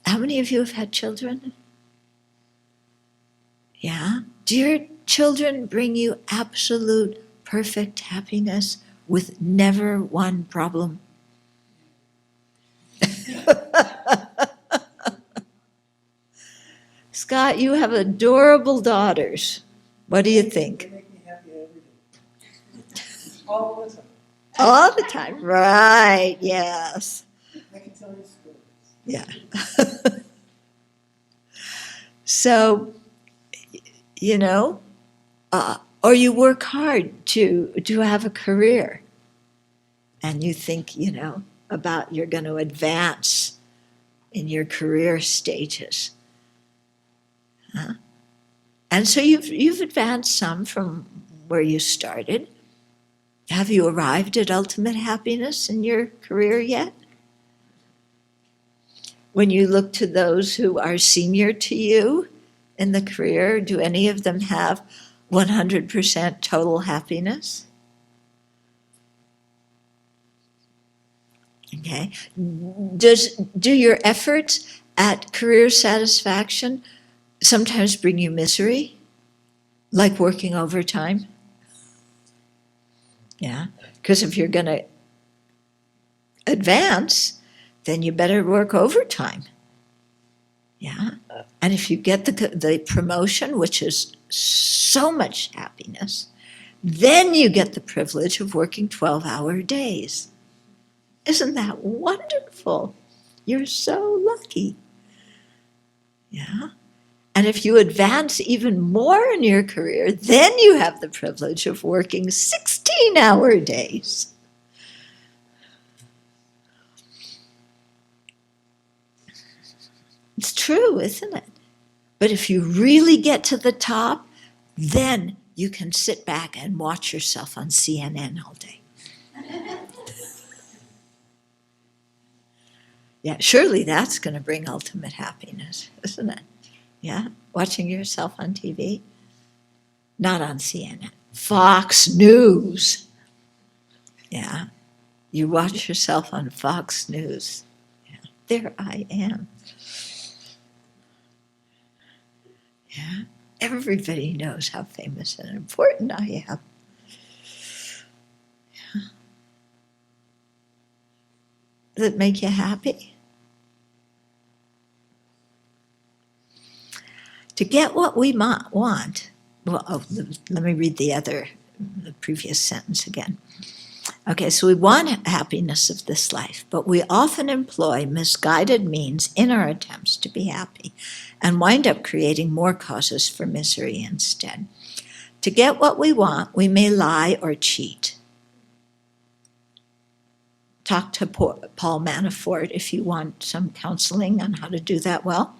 how many of you have had children? Yeah? Do your children bring you absolute perfect happiness with never one problem? Scott, you have adorable daughters. What do you think? They make me happy every day. All the time. All the time. Right, yes. I can tell you stories. Yeah. So, or you work hard to have a career. And you think, about you're going to advance in your career stages. Huh? And so you've advanced some from where you started. Have you arrived at ultimate happiness in your career yet? When you look to those who are senior to you in the career, do any of them have 100% total happiness? Okay. Do your efforts at career satisfaction sometimes bring you misery, like working overtime? Yeah, because if you're going to advance, then you better work overtime. Yeah, and if you get the promotion, which is so much happiness, then you get the privilege of working 12-hour days. Isn't that wonderful? You're so lucky. Yeah. And if you advance even more in your career, then you have the privilege of working 16-hour days. It's true, isn't it? But if you really get to the top, then you can sit back and watch yourself on CNN all day. Yeah, surely that's going to bring ultimate happiness, isn't it? Yeah, watching yourself on TV. Not on CNN. Fox News. Yeah, you watch yourself on Fox News. Yeah, there I am. Yeah, everybody knows how famous and important I am. Yeah. Does it make you happy? To get what we want, let me read the previous sentence again. Okay, so we want happiness of this life, but we often employ misguided means in our attempts to be happy and wind up creating more causes for misery instead. To get what we want, we may lie or cheat. Talk to Paul Manafort if you want some counseling on how to do that well.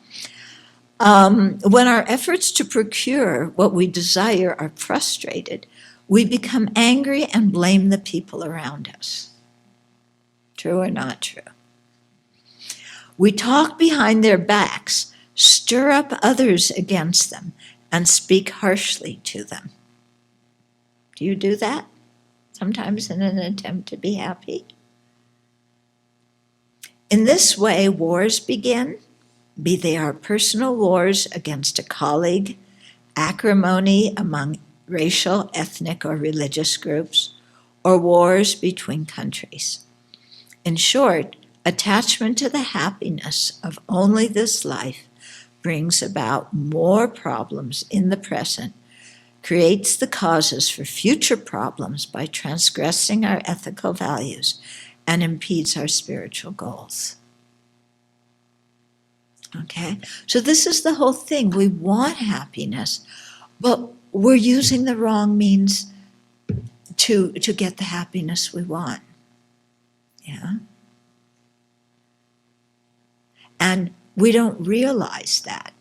When our efforts to procure what we desire are frustrated, we become angry and blame the people around us. True or not true? We talk behind their backs, stir up others against them, and speak harshly to them. Do you do that? Sometimes in an attempt to be happy? In this way, wars begin, be they our personal wars against a colleague, acrimony among racial, ethnic, or religious groups, or wars between countries. In short, attachment to the happiness of only this life brings about more problems in the present, creates the causes for future problems by transgressing our ethical values, and impedes our spiritual goals. Okay, so this is the whole thing. We want happiness, but we're using the wrong means to get the happiness we want. Yeah. And we don't realize that.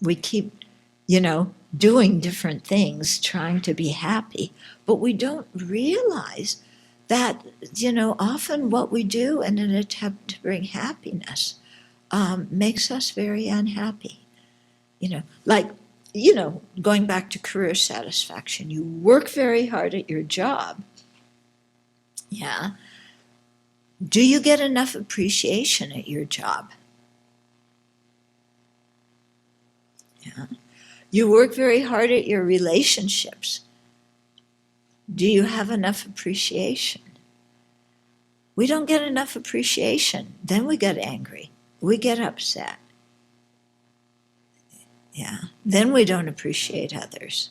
We keep, doing different things, trying to be happy, but we don't realize that, often what we do in an attempt to bring happiness makes us very unhappy. Going back to career satisfaction, you work very hard at your job. Yeah. Do you get enough appreciation at your job? Yeah. You work very hard at your relationships. Do you have enough appreciation? We don't get enough appreciation. Then we get angry. We get upset. Yeah. Then we don't appreciate others.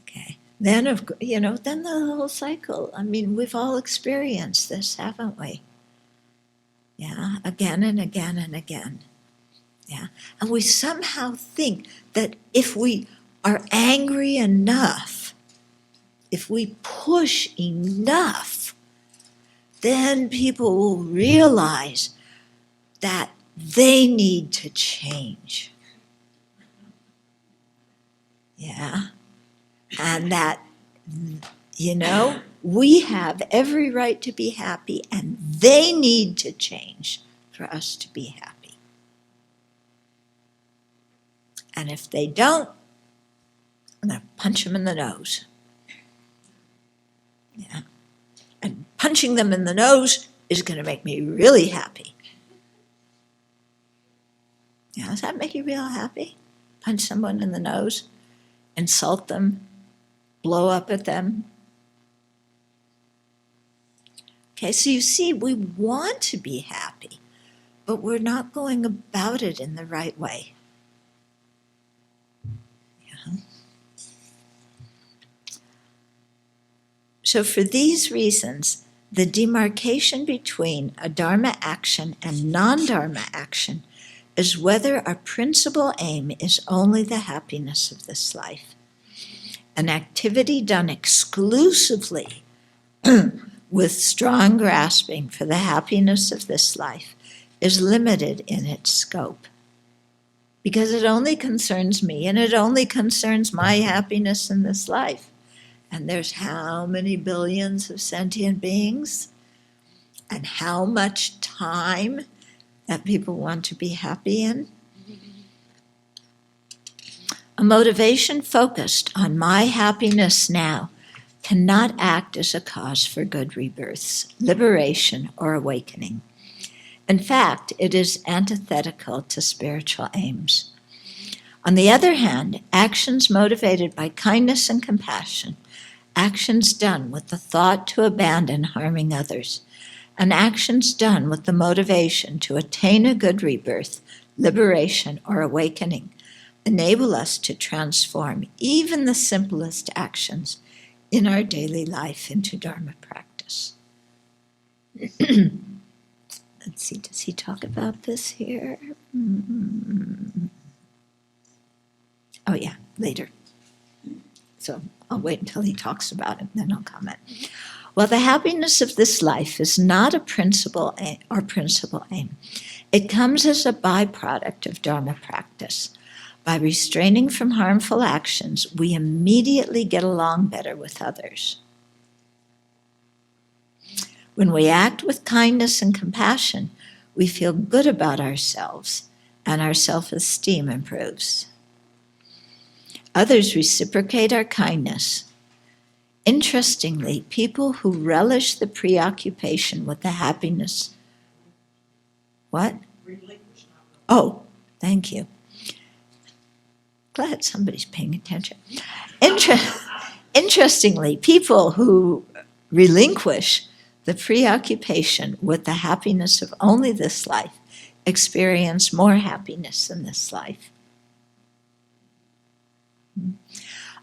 Okay. Then, then the whole cycle. I mean, we've all experienced this, haven't we? Yeah. Again and again and again. Yeah. And we somehow think that if we are angry enough, if we push enough, then people will realize that they need to change. Yeah. And that, we have every right to be happy, and they need to change for us to be happy. And if they don't, I'm going to punch them in the nose. Yeah. And punching them in the nose is going to make me really happy. Yeah, does that make you real happy? Punch someone in the nose, insult them, blow up at them. Okay, so you see, we want to be happy, but we're not going about it in the right way. Yeah. So for these reasons, the demarcation between a Dharma action and non-Dharma action is whether our principal aim is only the happiness of this life. An activity done exclusively with strong grasping for the happiness of this life is limited in its scope. Because it only concerns me, and it only concerns my happiness in this life. And there's how many billions of sentient beings, and how much time that people want to be happy in. A motivation focused on my happiness now cannot act as a cause for good rebirths, liberation, or awakening. In fact, it is antithetical to spiritual aims. On the other hand, actions motivated by kindness and compassion, actions done with the thought to abandon harming others, and actions done with the motivation to attain a good rebirth, liberation, or awakening, enable us to transform even the simplest actions in our daily life into Dharma practice. Let's see, does he talk about this here? Oh yeah, later. So I'll wait until he talks about it, then I'll comment. Well, the happiness of this life is not a principal aim. It comes as a byproduct of Dharma practice. By restraining from harmful actions, we immediately get along better with others. When we act with kindness and compassion, we feel good about ourselves, and our self-esteem improves. Others reciprocate our kindness. Interestingly, people who relish the preoccupation with the happiness... What? Oh, thank you. Glad somebody's paying attention. Interestingly, people who relinquish the preoccupation with the happiness of only this life experience more happiness in this life.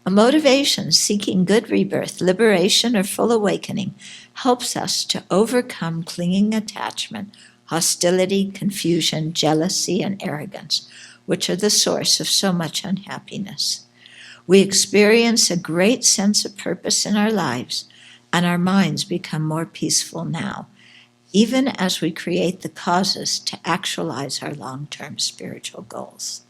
A motivation seeking good rebirth, liberation, or full awakening helps us to overcome clinging attachment, hostility, confusion, jealousy, and arrogance, which are the source of so much unhappiness. We experience a great sense of purpose in our lives, and our minds become more peaceful now, even as we create the causes to actualize our long-term spiritual goals.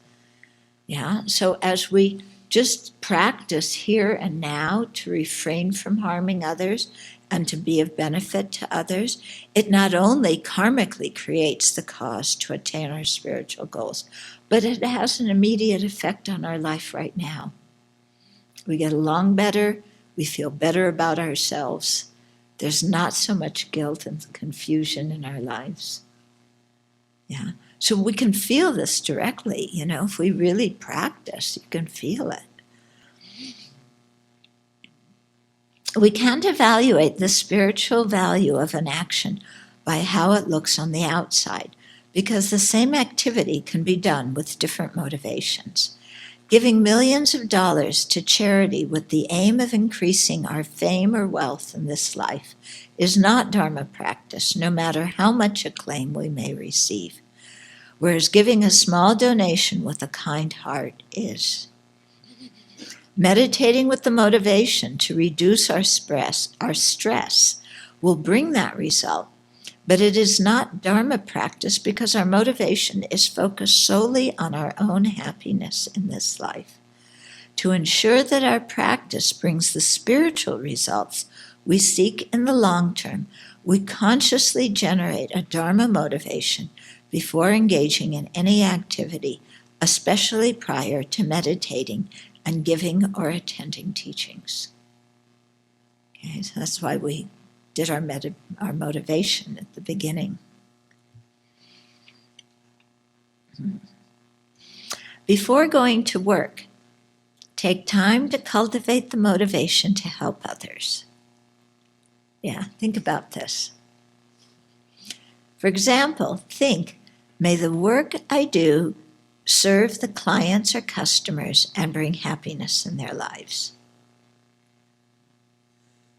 Yeah, so as we just practice here and now to refrain from harming others and to be of benefit to others, it not only karmically creates the cause to attain our spiritual goals, but it has an immediate effect on our life right now. We get along better, we feel better about ourselves. There's not so much guilt and confusion in our lives. Yeah. So we can feel this directly, if we really practice, you can feel it. We can't evaluate the spiritual value of an action by how it looks on the outside, because the same activity can be done with different motivations. Giving millions of dollars to charity with the aim of increasing our fame or wealth in this life is not Dharma practice, no matter how much acclaim we may receive. Whereas giving a small donation with a kind heart is. Meditating with the motivation to reduce our stress will bring that result, but it is not Dharma practice because our motivation is focused solely on our own happiness in this life. To ensure that our practice brings the spiritual results we seek in the long term, we consciously generate a Dharma motivation before engaging in any activity, especially prior to meditating and giving or attending teachings. Okay, so that's why we did our motivation at the beginning. Before going to work, take time to cultivate the motivation to help others. Yeah, think about this. For example, think, may the work I do serve the clients or customers and bring happiness in their lives.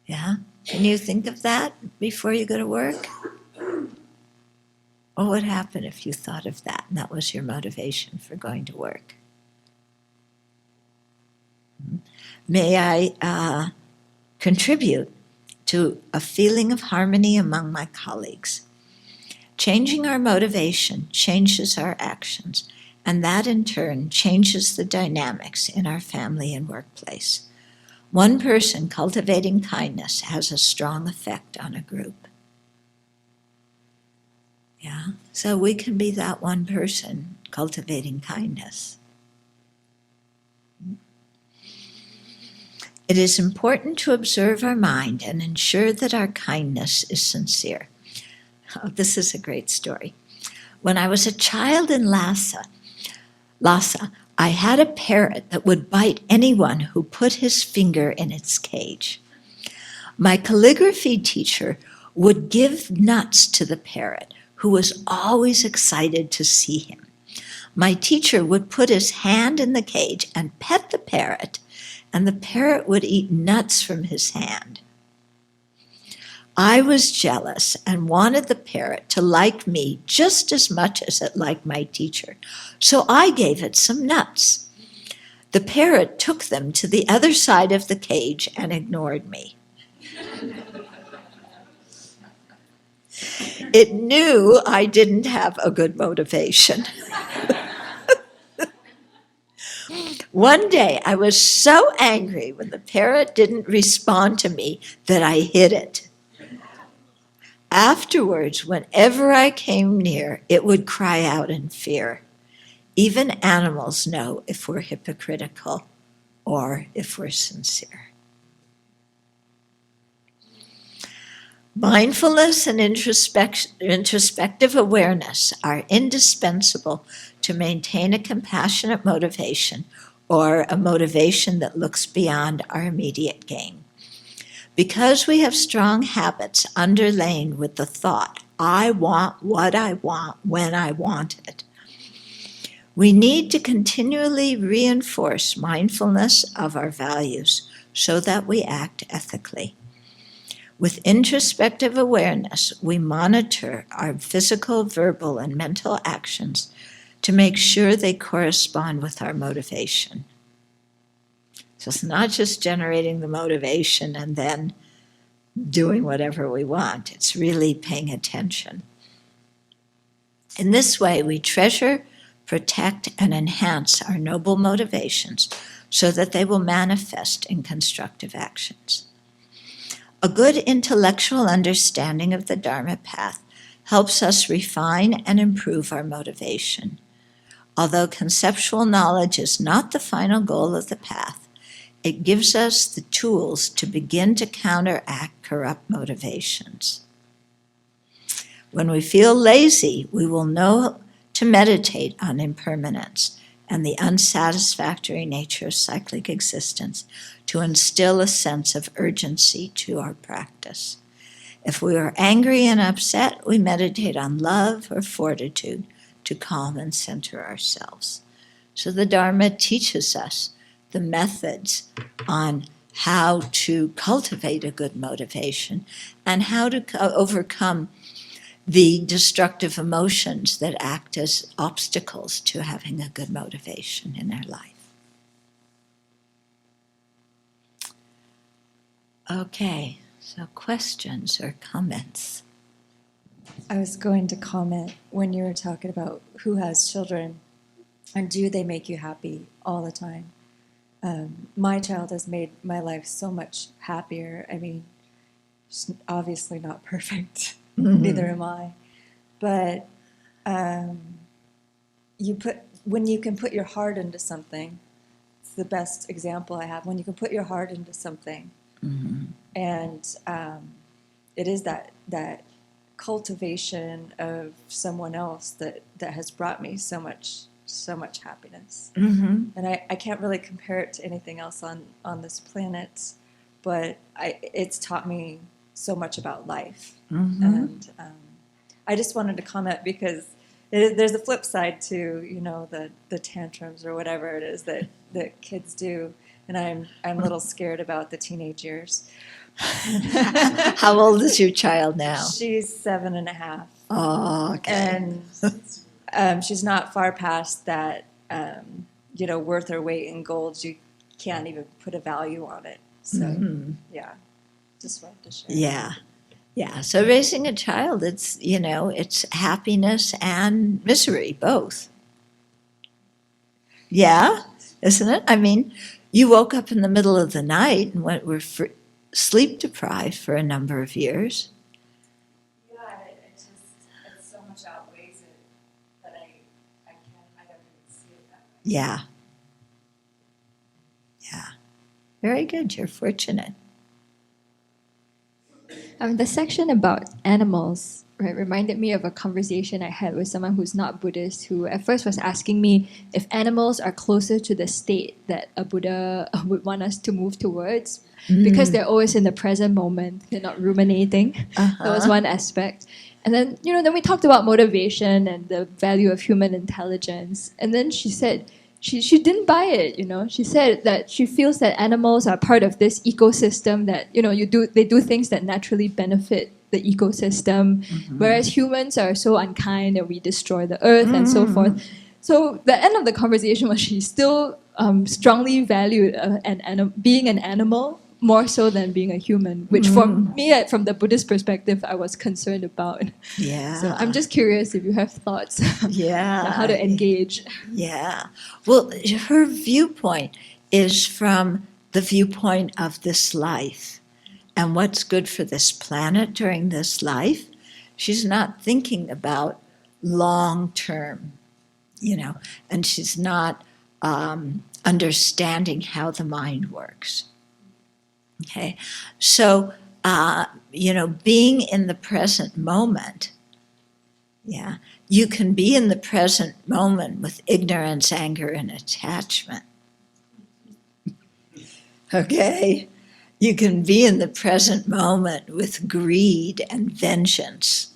Yeah? Can you think of that before you go to work? What would happen if you thought of that and that was your motivation for going to work? May I contribute to a feeling of harmony among my colleagues? Changing our motivation changes our actions, and that in turn changes the dynamics in our family and workplace. One person cultivating kindness has a strong effect on a group. Yeah, so we can be that one person cultivating kindness. It is important to observe our mind and ensure that our kindness is sincere. Oh, this is a great story. When I was a child in Lhasa, I had a parrot that would bite anyone who put his finger in its cage. My calligraphy teacher would give nuts to the parrot, who was always excited to see him. My teacher would put his hand in the cage and pet the parrot, and the parrot would eat nuts from his hand. I was jealous and wanted the parrot to like me just as much as it liked my teacher, so I gave it some nuts. The parrot took them to the other side of the cage and ignored me. It knew I didn't have a good motivation. One day, I was so angry when the parrot didn't respond to me that I hid it. Afterwards, whenever I came near, it would cry out in fear. Even animals know if we're hypocritical or if we're sincere. Mindfulness and introspective awareness are indispensable to maintain a compassionate motivation, or a motivation that looks beyond our immediate gain. Because we have strong habits underlain with the thought, I want what I want when I want it, we need to continually reinforce mindfulness of our values so that we act ethically. With introspective awareness, we monitor our physical, verbal, and mental actions to make sure they correspond with our motivation. So it's not just generating the motivation and then doing whatever we want. It's really paying attention. In this way, we treasure, protect, and enhance our noble motivations so that they will manifest in constructive actions. A good intellectual understanding of the Dharma path helps us refine and improve our motivation. Although conceptual knowledge is not the final goal of the path, it gives us the tools to begin to counteract corrupt motivations. When we feel lazy, we will know to meditate on impermanence and the unsatisfactory nature of cyclic existence to instill a sense of urgency to our practice. If we are angry and upset, we meditate on love or fortitude to calm and center ourselves. So the Dharma teaches us the methods on how to cultivate a good motivation and how to overcome the destructive emotions that act as obstacles to having a good motivation in our life. Okay, So questions or comments? I was going to comment when you were talking about who has children and do they make you happy all the time. My child has made my life so much happier. I mean, she's obviously not perfect, neither am I. But when you can put your heart into something, it's the best example I have. When you can put your heart into something, and it is that cultivation of someone else that has brought me so much happiness. And I can't really compare it to anything else on this planet, but it's taught me so much about life. And I just wanted to comment because there's a flip side to the tantrums or whatever it is that kids do, and I'm a little scared about the teenage years. How old is your child now? She's 7.5. Oh, okay. And she's not far past that, worth her weight in gold. You can't even put a value on it. So, yeah, just wanted to share. Yeah. Yeah. So raising a child, it's happiness and misery, both. Yeah, isn't it? I mean, you woke up in the middle of the night and were sleep deprived for a number of years. Yeah, it so much outweighs it that I don't even see it that way. Yeah. Yeah. Very good. You're fortunate. The section about animals, right, reminded me of a conversation I had with someone who's not Buddhist, who at first was asking me if animals are closer to the state that a Buddha would want us to move towards, because they're always in the present moment, they're not ruminating. That was one aspect. And then, then we talked about motivation and the value of human intelligence. And then she said, she didn't buy it, She said that she feels that animals are part of this ecosystem that, they do things that naturally benefit the ecosystem, whereas humans are so unkind and we destroy the earth and so forth. So the end of the conversation was she still strongly valued being an animal more so than being a human, which for me, from the Buddhist perspective, I was concerned about. Yeah. So I'm just curious if you have thoughts Yeah. on how to engage. Yeah. Well, her viewpoint is from the viewpoint of this life and what's good for this planet during this life. She's not thinking about long term, and she's not understanding how the mind works. Okay. So, being in the present moment, yeah, you can be in the present moment with ignorance, anger, and attachment. Okay? You can be in the present moment with greed and vengeance.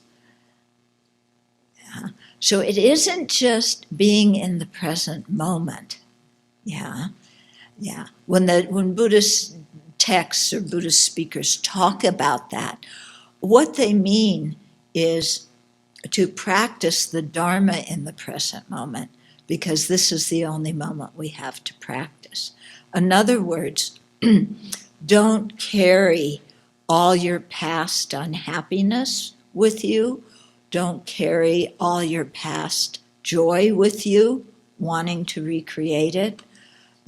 Yeah. So it isn't just being in the present moment. Yeah. Yeah. When Buddhist texts or Buddhist speakers talk about that, what they mean is to practice the Dharma in the present moment, because this is the only moment we have to practice. In other words, don't carry all your past unhappiness with you. Don't carry all your past joy with you, wanting to recreate it.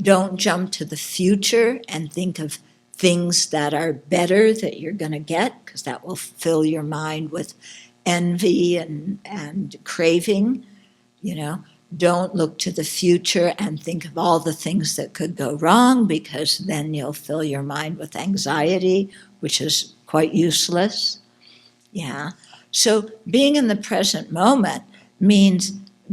Don't jump to the future and think of things that are better that you're going to get, because that will fill your mind with envy and craving. Don't look to the future and think of all the things that could go wrong, because then you'll fill your mind with anxiety, which is quite useless. Yeah. So being in the present moment means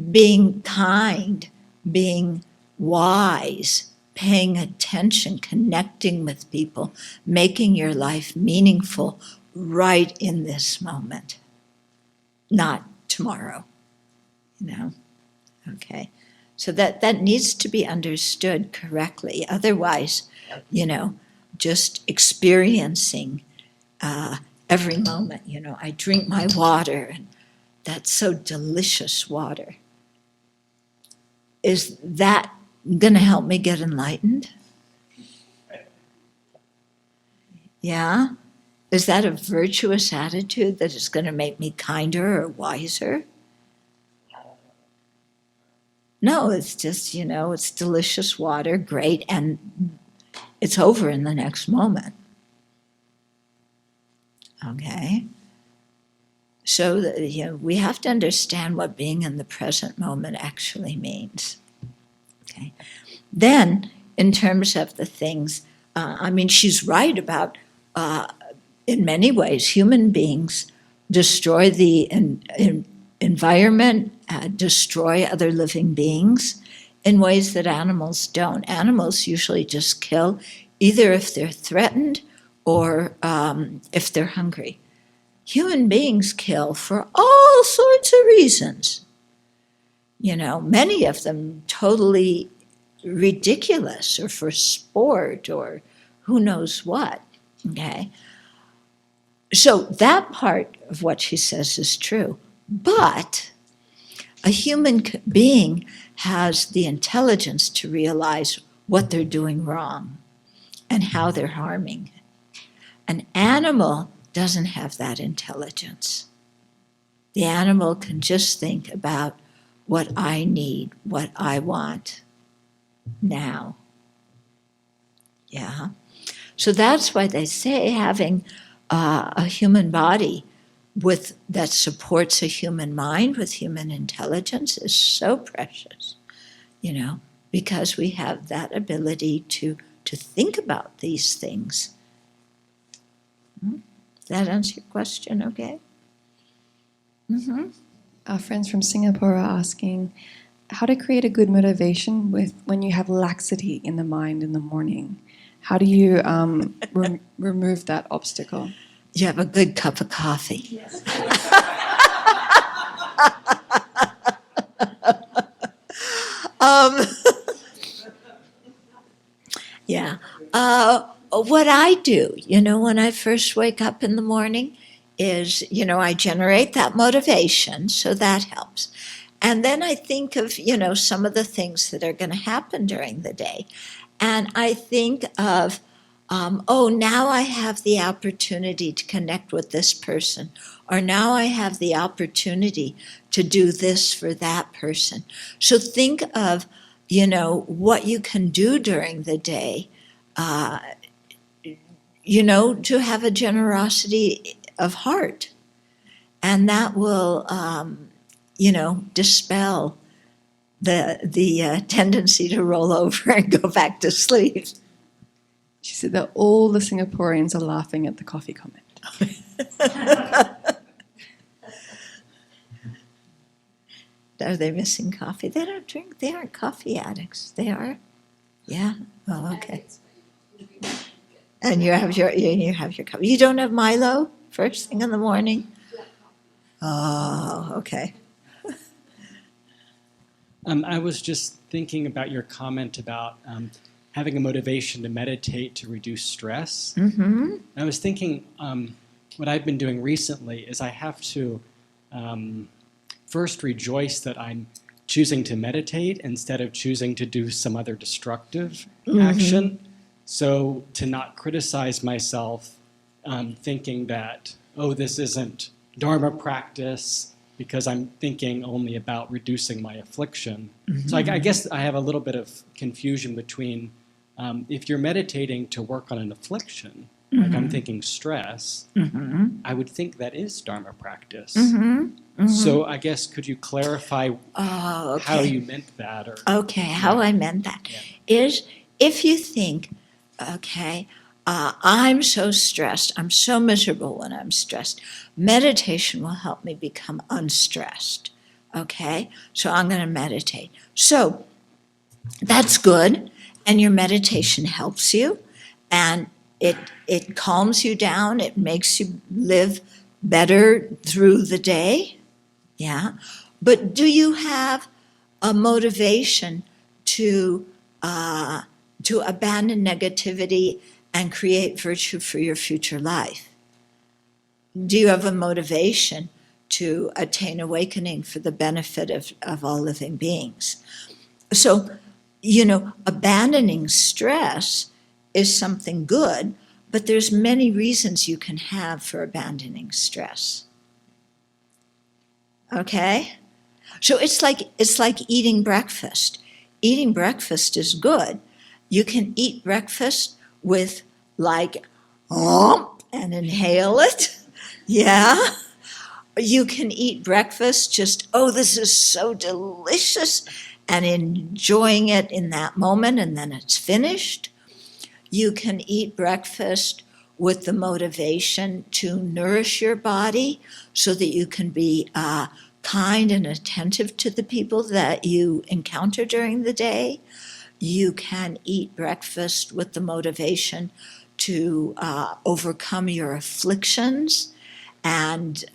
being kind, being wise, paying attention, connecting with people, making your life meaningful right in this moment, not tomorrow, Okay. So that needs to be understood correctly. Otherwise, just experiencing every moment, I drink my water, and that's so delicious water. Is that going to help me get enlightened? Yeah? Is that a virtuous attitude that is going to make me kinder or wiser? No, it's just, it's delicious water, great, and it's over in the next moment. Okay? So, we have to understand what being in the present moment actually means. Okay? Then, in terms of the things, she's right about, in many ways, human beings destroy the environment, destroy other living beings in ways that animals don't. Animals usually just kill either if they're threatened or if they're hungry. Human beings kill for all sorts of reasons. Many of them totally ridiculous, or for sport, or who knows what. Okay? So that part of what she says is true. But a human being has the intelligence to realize what they're doing wrong and how they're harming. An animal doesn't have that intelligence. The animal can just think about what I need, what I want now. Yeah. So that's why they say having a human body that supports a human mind with human intelligence is so precious, because we have that ability to think about these things. Does that answer your question okay? Mm-hmm. Our friends from Singapore are asking how to create a good motivation when you have laxity in the mind in the morning. How do you remove that obstacle? You have a good cup of coffee. Yes. Yeah. What I do, when I first wake up in the morning is, I generate that motivation, so that helps. And then I think of, some of the things that are going to happen during the day. And I think of, now I have the opportunity to connect with this person, or now I have the opportunity to do this for that person. So think of, what you can do during the day, to have a generosity of heart. And that will, dispel the tendency to roll over and go back to sleep. She said that all the Singaporeans are laughing at the coffee comment. Are they missing coffee? They don't drink. They aren't coffee addicts. They are? Yeah? Oh, okay. And you have your coffee. You don't have Milo first thing in the morning? Oh, okay. I was just thinking about your comment about having a motivation to meditate to reduce stress. Mm-hmm. I was thinking what I've been doing recently is I have to first rejoice that I'm choosing to meditate instead of choosing to do some other destructive action. So to not criticize myself, thinking that, this isn't Dharma practice, because I'm thinking only about reducing my affliction. Mm-hmm. So I guess I have a little bit of confusion between if you're meditating to work on an affliction, like I'm thinking stress, I would think that is Dharma practice. So I guess could you clarify how you meant that? How I meant that is if you think, I'm so stressed, I'm so miserable when I'm stressed, meditation will help me become unstressed. Okay? So I'm going to meditate. So that's good, and your meditation helps you, and it calms you down, it makes you live better through the day. Yeah. But do you have a motivation to abandon negativity and create virtue for your future life? Do you have a motivation to attain awakening for the benefit of all living beings? So, abandoning stress is something good, but there's many reasons you can have for abandoning stress. Okay? So it's like eating breakfast. Eating breakfast is good. You can eat breakfast with and inhale it. Yeah. You can eat breakfast just, this is so delicious, and enjoying it in that moment, and then it's finished. You can eat breakfast with the motivation to nourish your body so that you can be kind and attentive to the people that you encounter during the day. You can eat breakfast with the motivation to overcome your afflictions and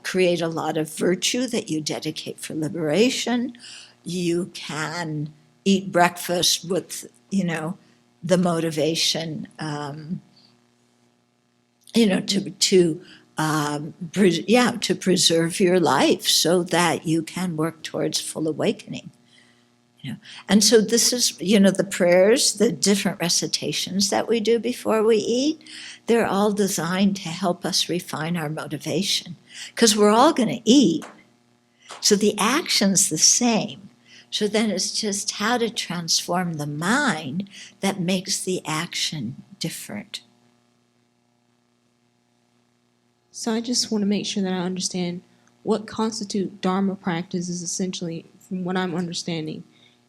create a lot of virtue that you dedicate for liberation. You can eat breakfast with, the motivation, to preserve your life so that you can work towards full awakening. And so this is, the prayers, the different recitations that we do before we eat, they're all designed to help us refine our motivation, because we're all going to eat. So the action's the same. So then it's just how to transform the mind that makes the action different. So I just want to make sure that I understand what constitutes Dharma practice is essentially, from what I'm understanding,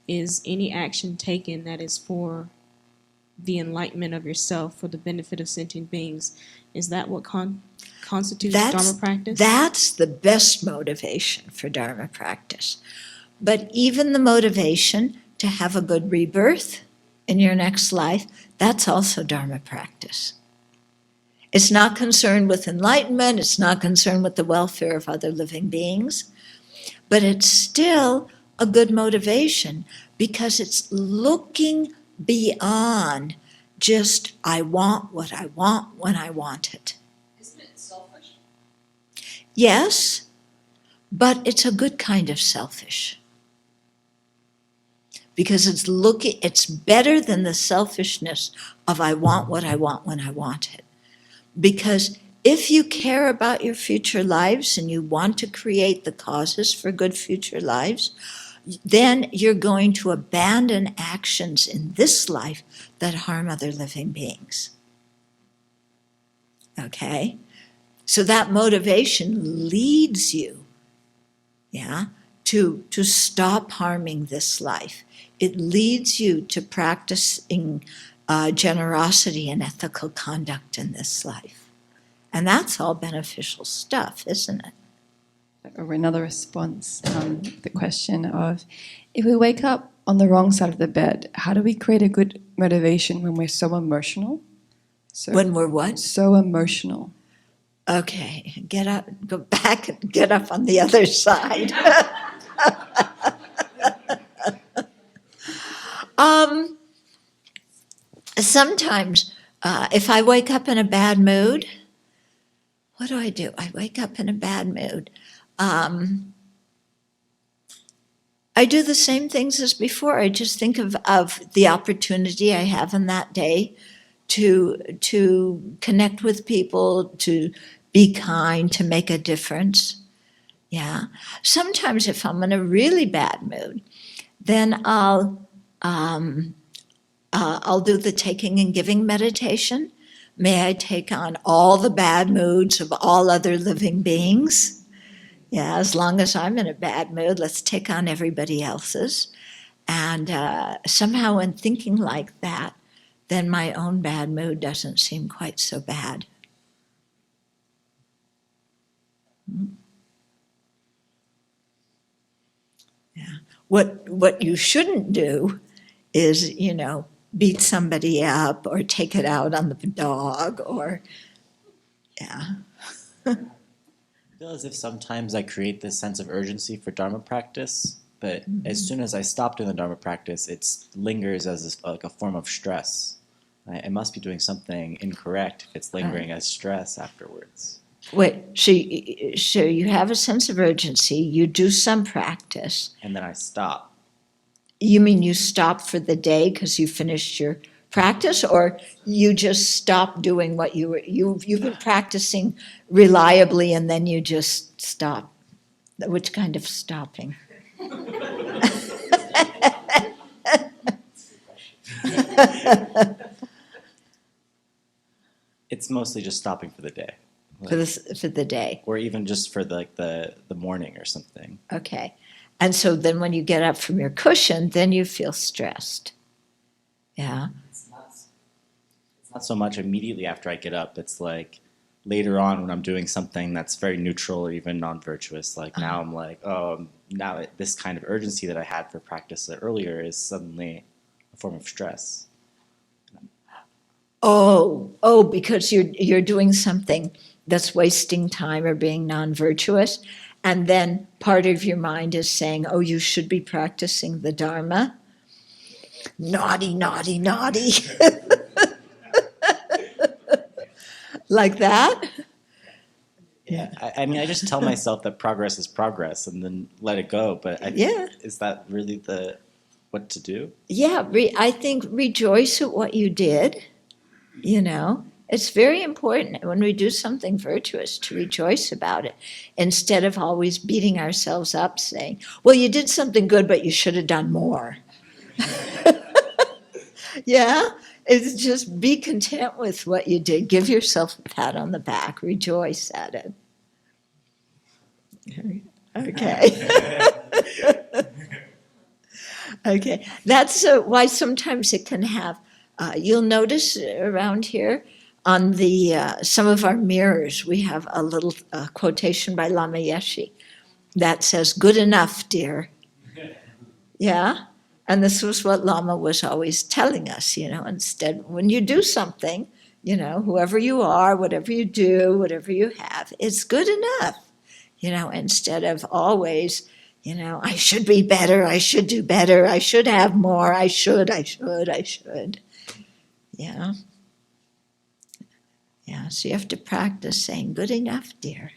is any action taken that is for the enlightenment of yourself, for the benefit of sentient beings. Is that what constitutes Dharma practice? That's the best motivation for Dharma practice. But even the motivation to have a good rebirth in your next life, that's also Dharma practice. It's not concerned with enlightenment, it's not concerned with the welfare of other living beings, but it's still a good motivation because it's looking beyond just, I want what I want when I want it. Isn't it selfish? Yes, but it's a good kind of selfish. Because it's better than the selfishness of I want what I want when I want it. Because if you care about your future lives and you want to create the causes for good future lives, then you're going to abandon actions in this life that harm other living beings. Okay? So that motivation leads you, to stop harming this life. It leads you to practicing generosity and ethical conduct in this life. And that's all beneficial stuff, isn't it? Or another response, the question of, if we wake up on the wrong side of the bed, how do we create a good motivation when we're so emotional? When we're what? So emotional. Okay, get up, go back and get up on the other side. Sometimes, if I wake up in a bad mood, what do? I wake up in a bad mood. I do the same things as before. I just think of the opportunity I have in that day to connect with people, to be kind, to make a difference. Yeah. Sometimes if I'm in a really bad mood, then I'll do the taking and giving meditation. May I take on all the bad moods of all other living beings. Yeah, as long as I'm in a bad mood, let's take on everybody else's. And somehow in thinking like that, then my own bad mood doesn't seem quite so bad. Yeah. What you shouldn't do is, beat somebody up or take it out on the dog or, I feel as if sometimes I create this sense of urgency for Dharma practice, but as soon as I stop doing the Dharma practice, it lingers as like a form of stress. I must be doing something incorrect if it's lingering as stress afterwards. Wait, so you have a sense of urgency, you do some practice. And then I stop. You mean you stop for the day because you finished your practice, or you just stop doing what you've been practicing reliably and then you just stop? Which kind of stopping? It's mostly just stopping for the day. For the day. Or even just for the morning or something. Okay. And so then when you get up from your cushion, then you feel stressed. Yeah. It's not so much immediately after I get up. It's like later on when I'm doing something that's very neutral or even non-virtuous. Like now I'm like, oh, now this kind of urgency that I had for practice earlier is suddenly a form of stress. Oh, because you're doing something that's wasting time or being non-virtuous, and then part of your mind is saying, oh, you should be practicing the Dharma. Naughty, naughty, naughty. Like that? Yeah, I mean, I just tell myself that progress is progress and then let it go. But is that really what to do? Yeah, I think rejoice at what you did. It's very important when we do something virtuous to rejoice about it instead of always beating ourselves up saying, well, you did something good, but you should have done more. Yeah, it's just be content with what you did. Give yourself a pat on the back. Rejoice at it. Okay. Okay. That's why sometimes it can have, you'll notice around here on the some of our mirrors, we have a little quotation by Lama Yeshe that says, good enough, dear. Yeah? And this was what Lama was always telling us, instead, when you do something, whoever you are, whatever you do, whatever you have, it's good enough, instead of always, I should be better, I should do better, I should have more, I should. Yeah. Yeah, so you have to practice saying, good enough, dear.